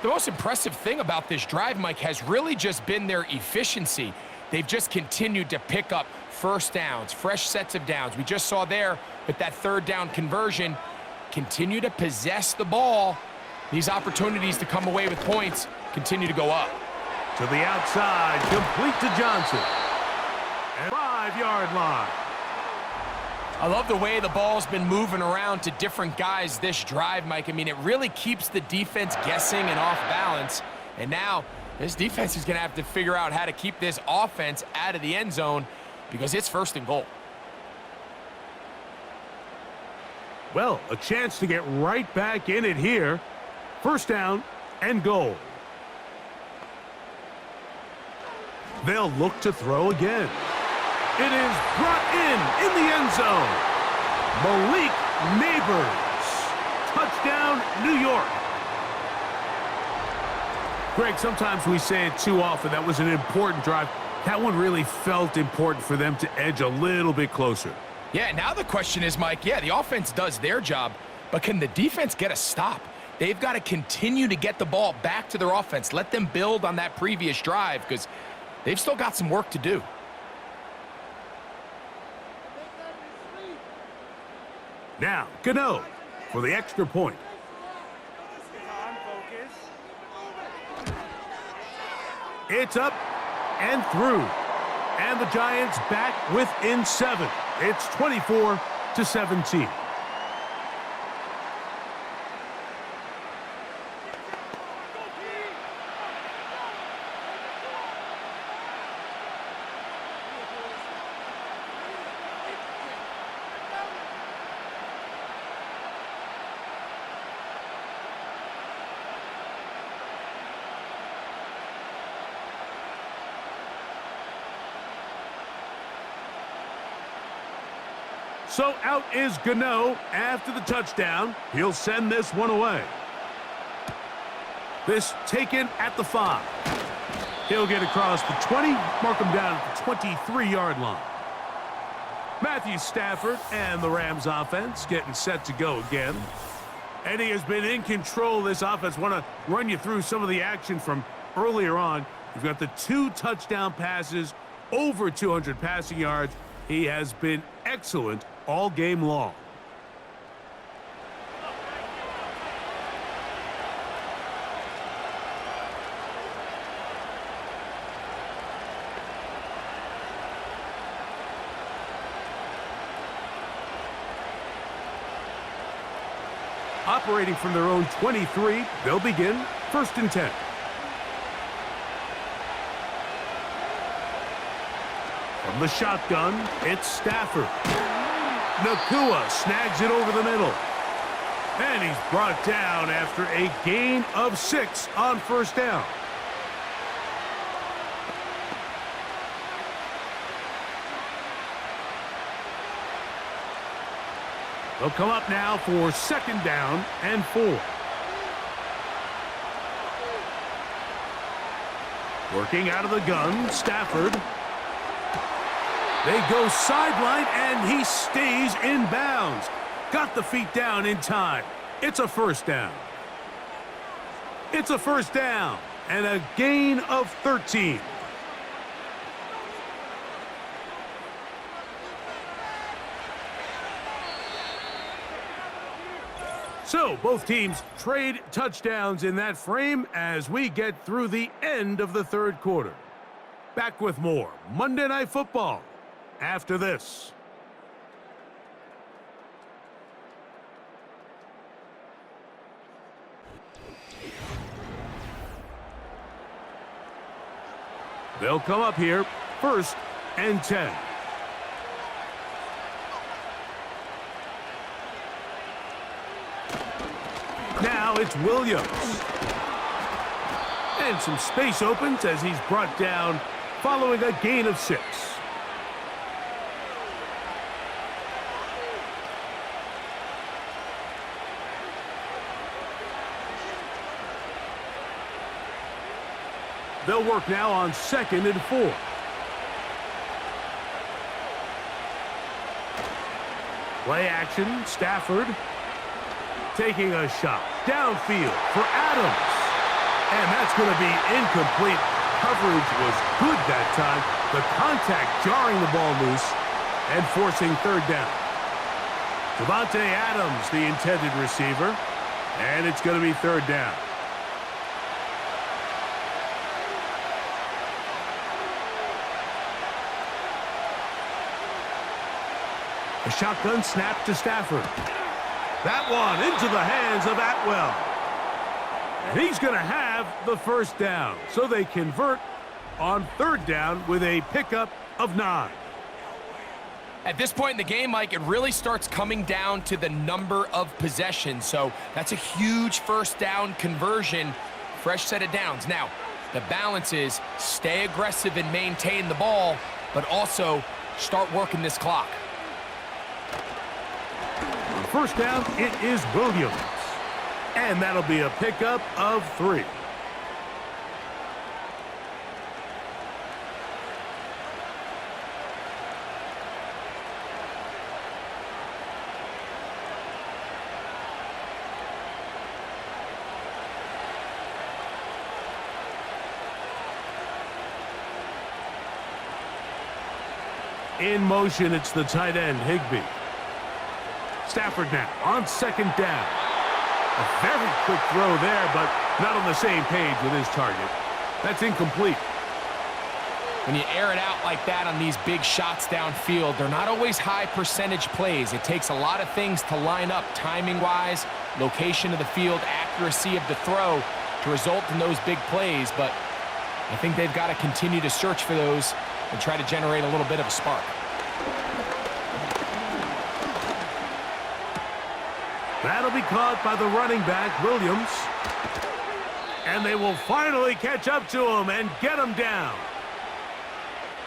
The most impressive thing about this drive, Mike, has really just been their efficiency. They've just continued to pick up 1st downs, fresh sets of downs. We just saw there with that 3rd down conversion, continue to possess the ball. These opportunities to come away with points continue to go up. To the outside, complete to Johnson. And 5-yard line. I love the way the ball's been moving around to different guys this drive, Mike. I mean, it really keeps the defense guessing and off balance. And now this defense is going to have to figure out how to keep this offense out of the end zone because it's 1st and goal. Well, a chance to get right back in it here. 1st down and goal. They'll look to throw again. It is brought in the end zone. Malik Neighbors. Touchdown, New York. Greg, sometimes we say it too often. That was an important drive. That one really felt important for them to edge a little bit closer. Yeah, now the question is, Mike, yeah, the offense does their job, but can the defense get a stop? They've got to continue to get the ball back to their offense. Let them build on that previous drive because they've still got some work to do. Now, Gano for the extra point. It's up and through. And the Giants back within 7. It's 24-17. So out is Gano after the touchdown. He'll send this one away. This taken at the 5. He'll get across the 20, mark him down at the 23-yard line. Matthew Stafford and the Rams offense getting set to go again. And he has been in control of this offense. Want to run you through some of the action from earlier on. You've got the 2 touchdown passes, over 200 passing yards. He has been excellent all game long. Operating from their own 23, they'll begin 1st and 10. From the shotgun, it's Stafford. Nakua snags it over the middle. And he's brought down after a gain of 6 on 1st down. They'll come up now for 2nd down and 4. Working out of the gun, Stafford. They go sideline, and he stays in bounds. Got the feet down in time. It's a 1st down. It's a 1st down and a gain of 13. So, both teams trade touchdowns in that frame as we get through the end of the 3rd quarter. Back with more Monday Night Football after this. They'll come up here, 1st and 10. Now it's Williams. And some space opens as he's brought down following a gain of 6. They'll work now on 2nd and 4. Play action, Stafford. Taking a shot downfield for Adams. And that's going to be incomplete. Coverage was good that time. The contact jarring the ball loose and forcing 3rd down. Davante Adams, the intended receiver. And it's going to be 3rd down. A shotgun snap to Stafford. That one into the hands of Atwell. And he's going to have the 1st down. So they convert on 3rd down with a pickup of 9. At this point in the game, Mike, it really starts coming down to the number of possessions. So that's a huge 1st down conversion. Fresh set of downs. Now, the balance is stay aggressive and maintain the ball, but also start working this clock. 1st down, it is Williams. And that'll be a pickup of 3. In motion, it's the tight end, Higbee. Stafford now on 2nd down. A very quick throw there, but not on the same page with his target. That's incomplete. When you air it out like that on these big shots downfield, they're not always high percentage plays. It takes a lot of things to line up timing-wise, location of the field, accuracy of the throw to result in those big plays. But I think they've got to continue to search for those and try to generate a little bit of a spark. That'll be caught by the running back, Williams. And they will finally catch up to him and get him down.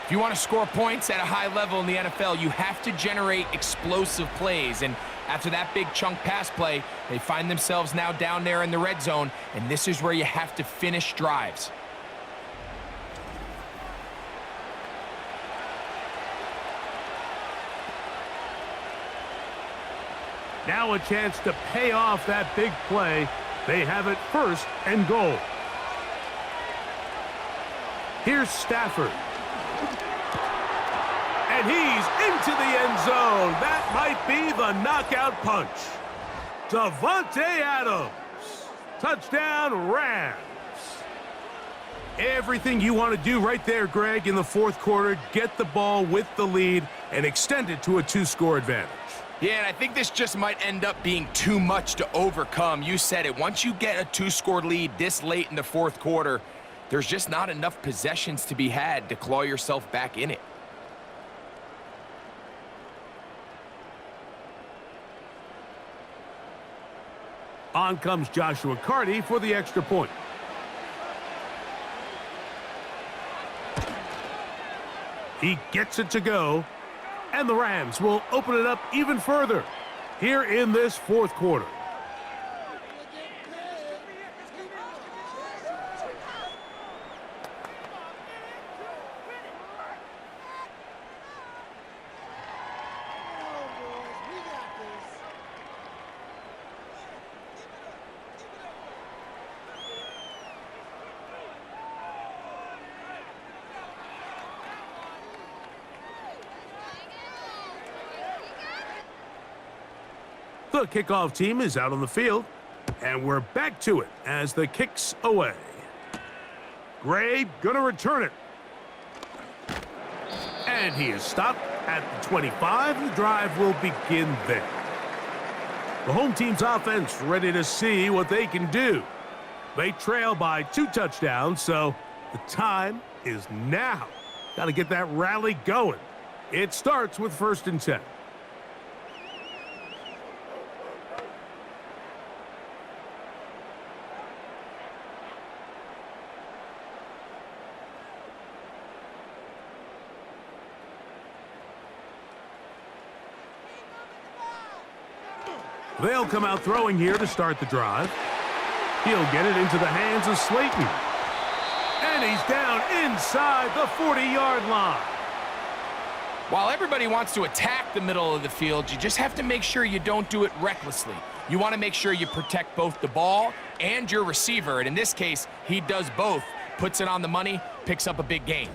If you want to score points at a high level in the NFL, you have to generate explosive plays. And after that big chunk pass play, they find themselves now down there in the red zone, and this is where you have to finish drives. Now a chance to pay off that big play. They have it 1st and goal. Here's Stafford. And he's into the end zone. That might be the knockout punch. Davante Adams. Touchdown, Rams. Everything you want to do right there, Greg, in the 4th quarter. Get the ball with the lead and extend it to a 2-score advantage. Yeah, and I think this just might end up being too much to overcome. You said it. Once you get a 2-score lead this late in the 4th quarter, there's just not enough possessions to be had to claw yourself back in it. On comes Joshua Carty for the extra point. He gets it to go, and the Rams will open it up even further here in this 4th quarter. The kickoff team is out on the field, and we're back to it as the kick's away. Gray gonna return it. And he is stopped at the 25. The drive will begin there. The home team's offense ready to see what they can do. They trail by 2 touchdowns, so the time is now. Got to get that rally going. It starts with 1st and 10. They'll come out throwing here to start the drive. He'll get it into the hands of Slayton. And he's down inside the 40-yard line. While everybody wants to attack the middle of the field, you just have to make sure you don't do it recklessly. You want to make sure you protect both the ball and your receiver. And in this case, he does both. Puts it on the money, picks up a big gain.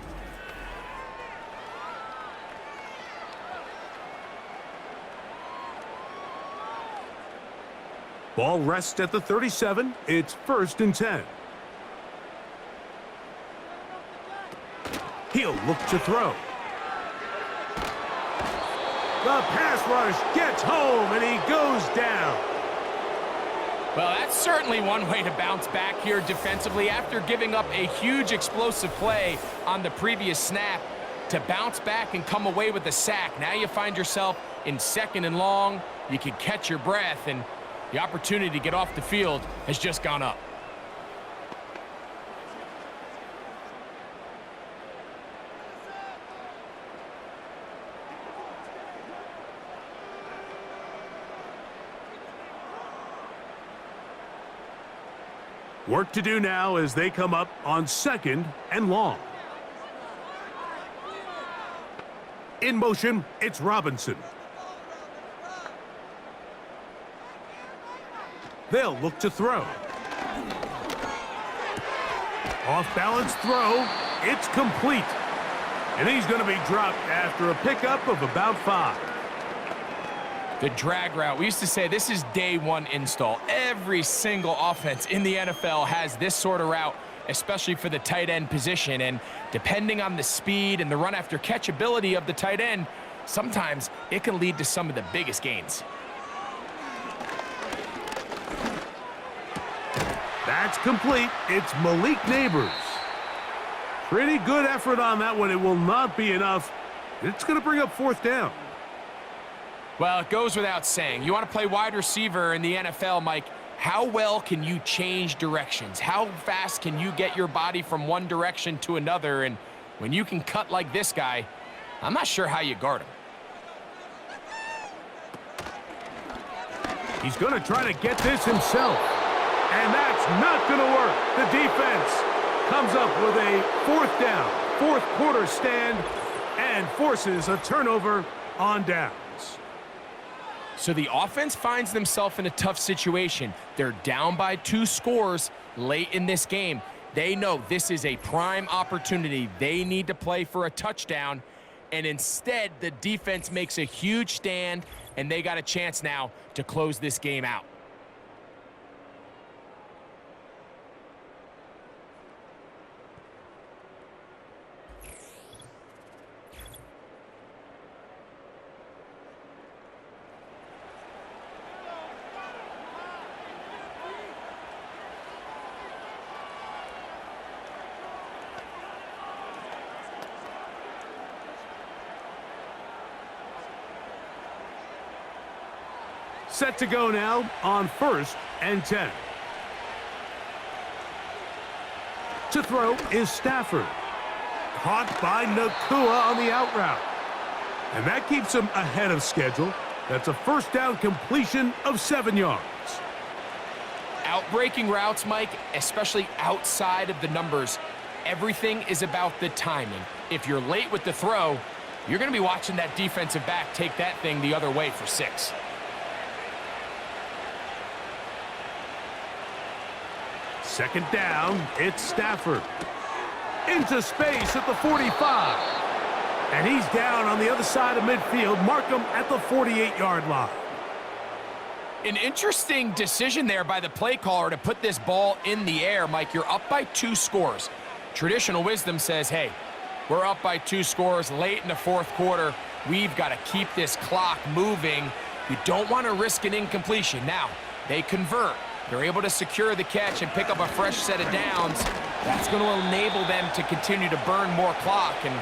Ball rests at the 37. It's 1st and 10. He'll look to throw. The pass rush gets home, and he goes down. Well, that's certainly one way to bounce back here defensively after giving up a huge explosive play on the previous snap. To bounce back and come away with a sack. Now you find yourself in 2nd and long. You can catch your breath, and the opportunity to get off the field has just gone up. Work to do now as they come up on 2nd and long. In motion, it's Robinson. They'll look to throw. Off-balance throw. It's complete. And he's going to be dropped after a pickup of about 5. The drag route. We used to say this is day 1 install. Every single offense in the NFL has this sort of route, especially for the tight end position. And depending on the speed and the run after catch ability of the tight end, sometimes it can lead to some of the biggest gains. That's complete. It's Malik Neighbors. Pretty good effort on that one. It will not be enough. It's going to bring up 4th down. Well, it goes without saying. You want to play wide receiver in the NFL, Mike. How well can you change directions? How fast can you get your body from one direction to another? And When you can cut like this guy, I'm not sure how you guard him. He's going to try to get this himself. And that's not going to work. The defense comes up with a fourth down, fourth quarter stand, and forces a turnover on downs. So the offense finds themselves in a tough situation. They're down by 2 scores late in this game. They know this is a prime opportunity. They need to play for a touchdown. And instead, the defense makes a huge stand, and they got a chance now to close this game out. Set to go now on 1st and 10. To throw is Stafford. Caught by Nakua on the out route. And that keeps him ahead of schedule. That's a first down completion of 7 yards. Outbreaking routes, Mike, especially outside of the numbers, everything is about the timing. If you're late with the throw, you're going to be watching that defensive back take that thing the other way for 6. Second down, it's Stafford. Into space at the 45. And he's down on the other side of midfield. Mark him at the 48-yard line. An interesting decision there by the play caller to put this ball in the air. Mike, you're up by 2 scores. Traditional wisdom says, hey, we're up by 2 scores late in the 4th quarter. We've got to keep this clock moving. You don't want to risk an incompletion. Now, they convert. They're able to secure the catch and pick up a fresh set of downs. That's going to enable them to continue to burn more clock. And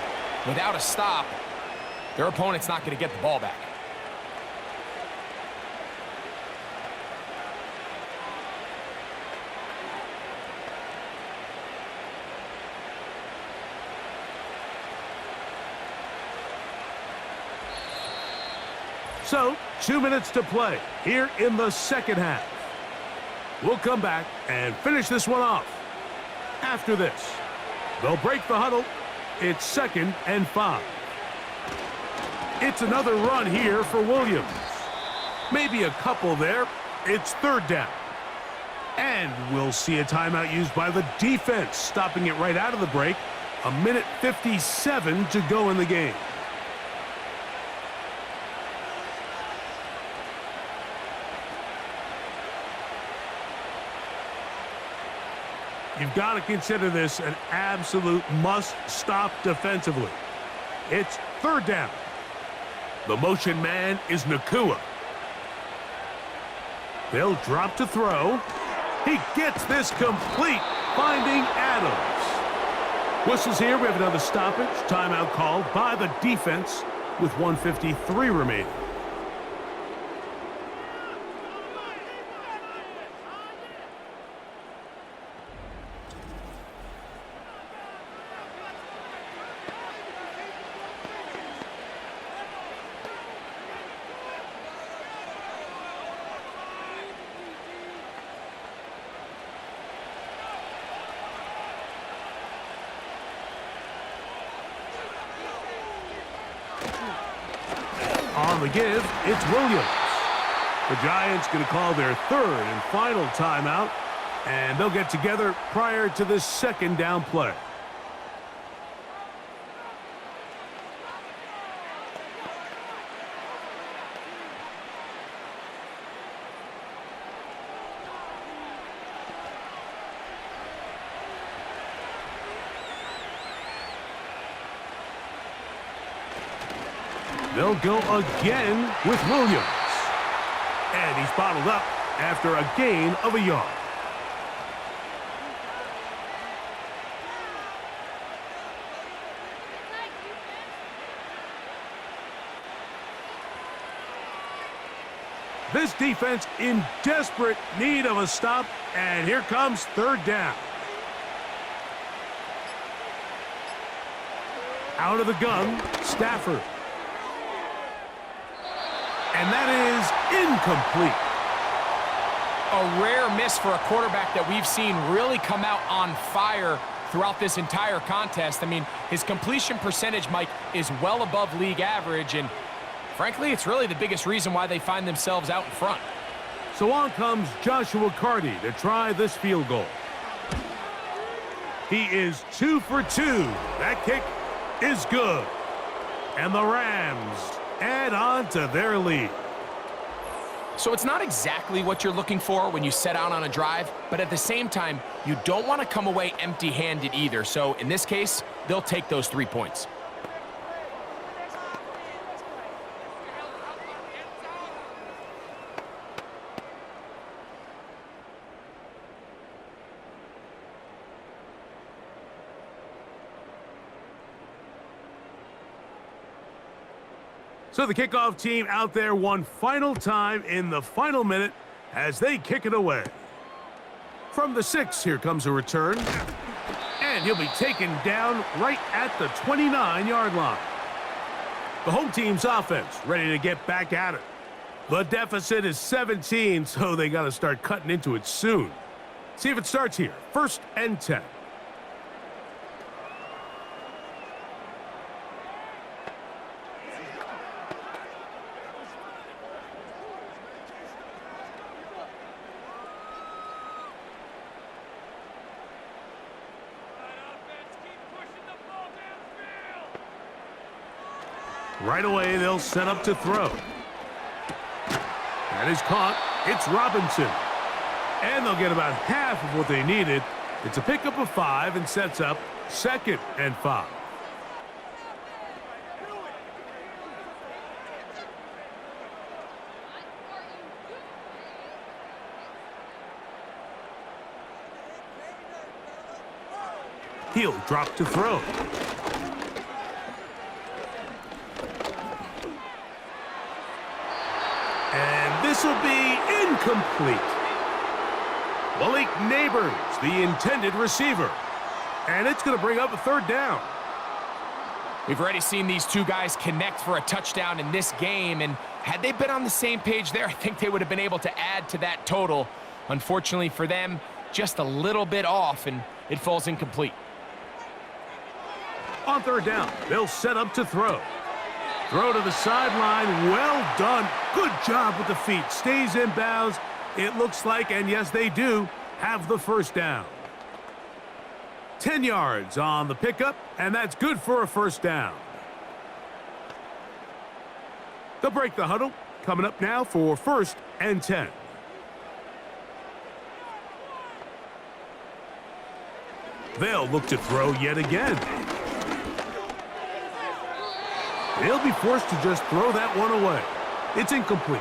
without a stop, their opponent's not going to get the ball back. So, 2 minutes to play here in the second half. We'll come back and finish this one off. After this, they'll break the huddle. It's 2nd and 5. It's another run here for Williams. Maybe a couple there. It's 3rd down. And we'll see a timeout used by the defense, stopping it right out of the break. 1:57 to go in the game. You've got to consider this an absolute must-stop defensively. It's 3rd down. The motion man is Nakua. They'll drop to throw. He gets this complete, finding Adams. Whistles here. We have another stoppage. Timeout called by the defense with 1:53 remaining. On the give, it's Williams. The Giants going to call their 3rd and final timeout, and they'll get together prior to this 2nd down play. They'll go again with Williams. And he's bottled up after a gain of a yard. This defense in desperate need of a stop, and here comes 3rd down. Out of the gun, Stafford. And that is incomplete. A rare miss for a quarterback that we've seen really come out on fire throughout this entire contest. I mean, his completion percentage, Mike, is well above league average, and frankly, it's really the biggest reason why they find themselves out in front. So on comes Joshua Carty to try this field goal. He is 2 for 2. That kick is good. And the Rams add on to their lead. So it's not exactly what you're looking for when you set out on a drive, but at the same time, you don't want to come away empty-handed either. So in this case, they'll take those 3 points. So the kickoff team out there one final time in the final minute as they kick it away. From the 6, here comes a return. And he'll be taken down right at the 29-yard line. The home team's offense ready to get back at it. The deficit is 17, so they got to start cutting into it soon. See if it starts here. 1st and 10. Right away, they'll set up to throw. That is caught. It's Robinson. And they'll get about half of what they needed. It's a pickup of 5 and sets up 2nd and 5. He'll drop to throw. And this will be incomplete. Malik Neighbors, the intended receiver. And it's going to bring up a 3rd down. We've already seen these two guys connect for a touchdown in this game, and had they been on the same page there, I think they would have been able to add to that total. Unfortunately for them, just a little bit off, and it falls incomplete. On 3rd down, they'll set up to throw. Throw to the sideline, well done. Good job with the feet, stays in bounds. It looks like, and yes they do, have the 1st down. 10 yards on the pickup, and that's good for a 1st down. They'll break the huddle, coming up now for 1st and 10. They'll look to throw yet again. They'll be forced to just throw that one away. It's incomplete.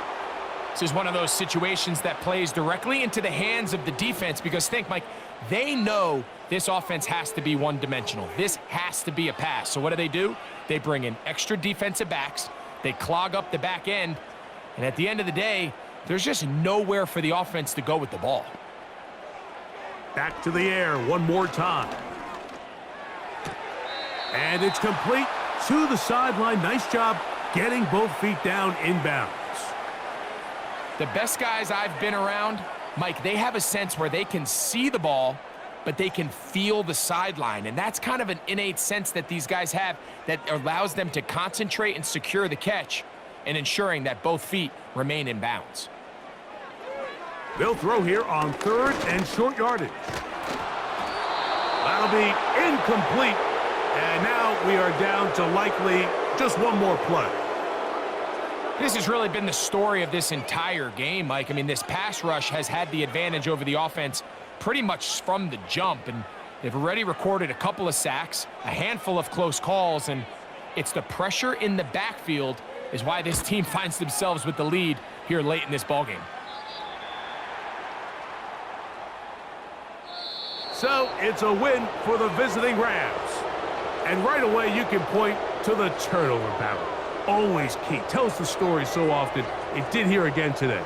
This is one of those situations that plays directly into the hands of the defense because think, Mike, they know this offense has to be one-dimensional. This has to be a pass. So what do? They bring in extra defensive backs. They clog up the back end. And at the end of the day, there's just nowhere for the offense to go with the ball. Back to the air one more time. And it's complete. To the sideline. Nice job getting both feet down inbounds. The best guys I've been around, Mike, they have a sense where they can see the ball, but they can feel the sideline. And that's kind of an innate sense that these guys have that allows them to concentrate and secure the catch and ensuring that both feet remain in bounds. They'll throw here on 3rd and short yardage. That'll be incomplete. And now we are down to likely just one more play. This has really been the story of this entire game, Mike. I mean, this pass rush has had the advantage over the offense pretty much from the jump. And they've already recorded a couple of sacks, a handful of close calls, and it's the pressure in the backfield is why this team finds themselves with the lead here late in this ballgame. So it's a win for the visiting Rams. And right away, you can point to the turnover battle. Always key. Tells the story so often. It did here again today.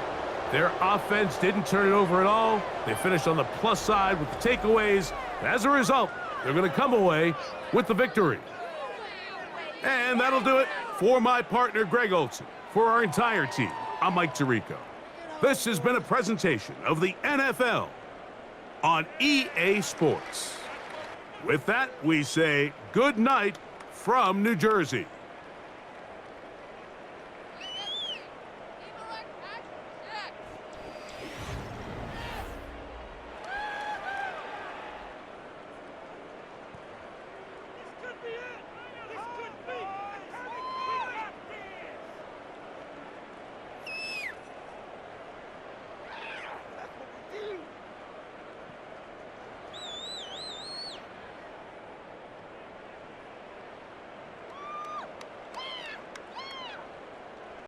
Their offense didn't turn it over at all. They finished on the plus side with the takeaways. As a result, they're going to come away with the victory. And that'll do it for my partner, Greg Olson. For our entire team, I'm Mike Tirico. This has been a presentation of the NFL on EA Sports. With that, we say good night from New Jersey.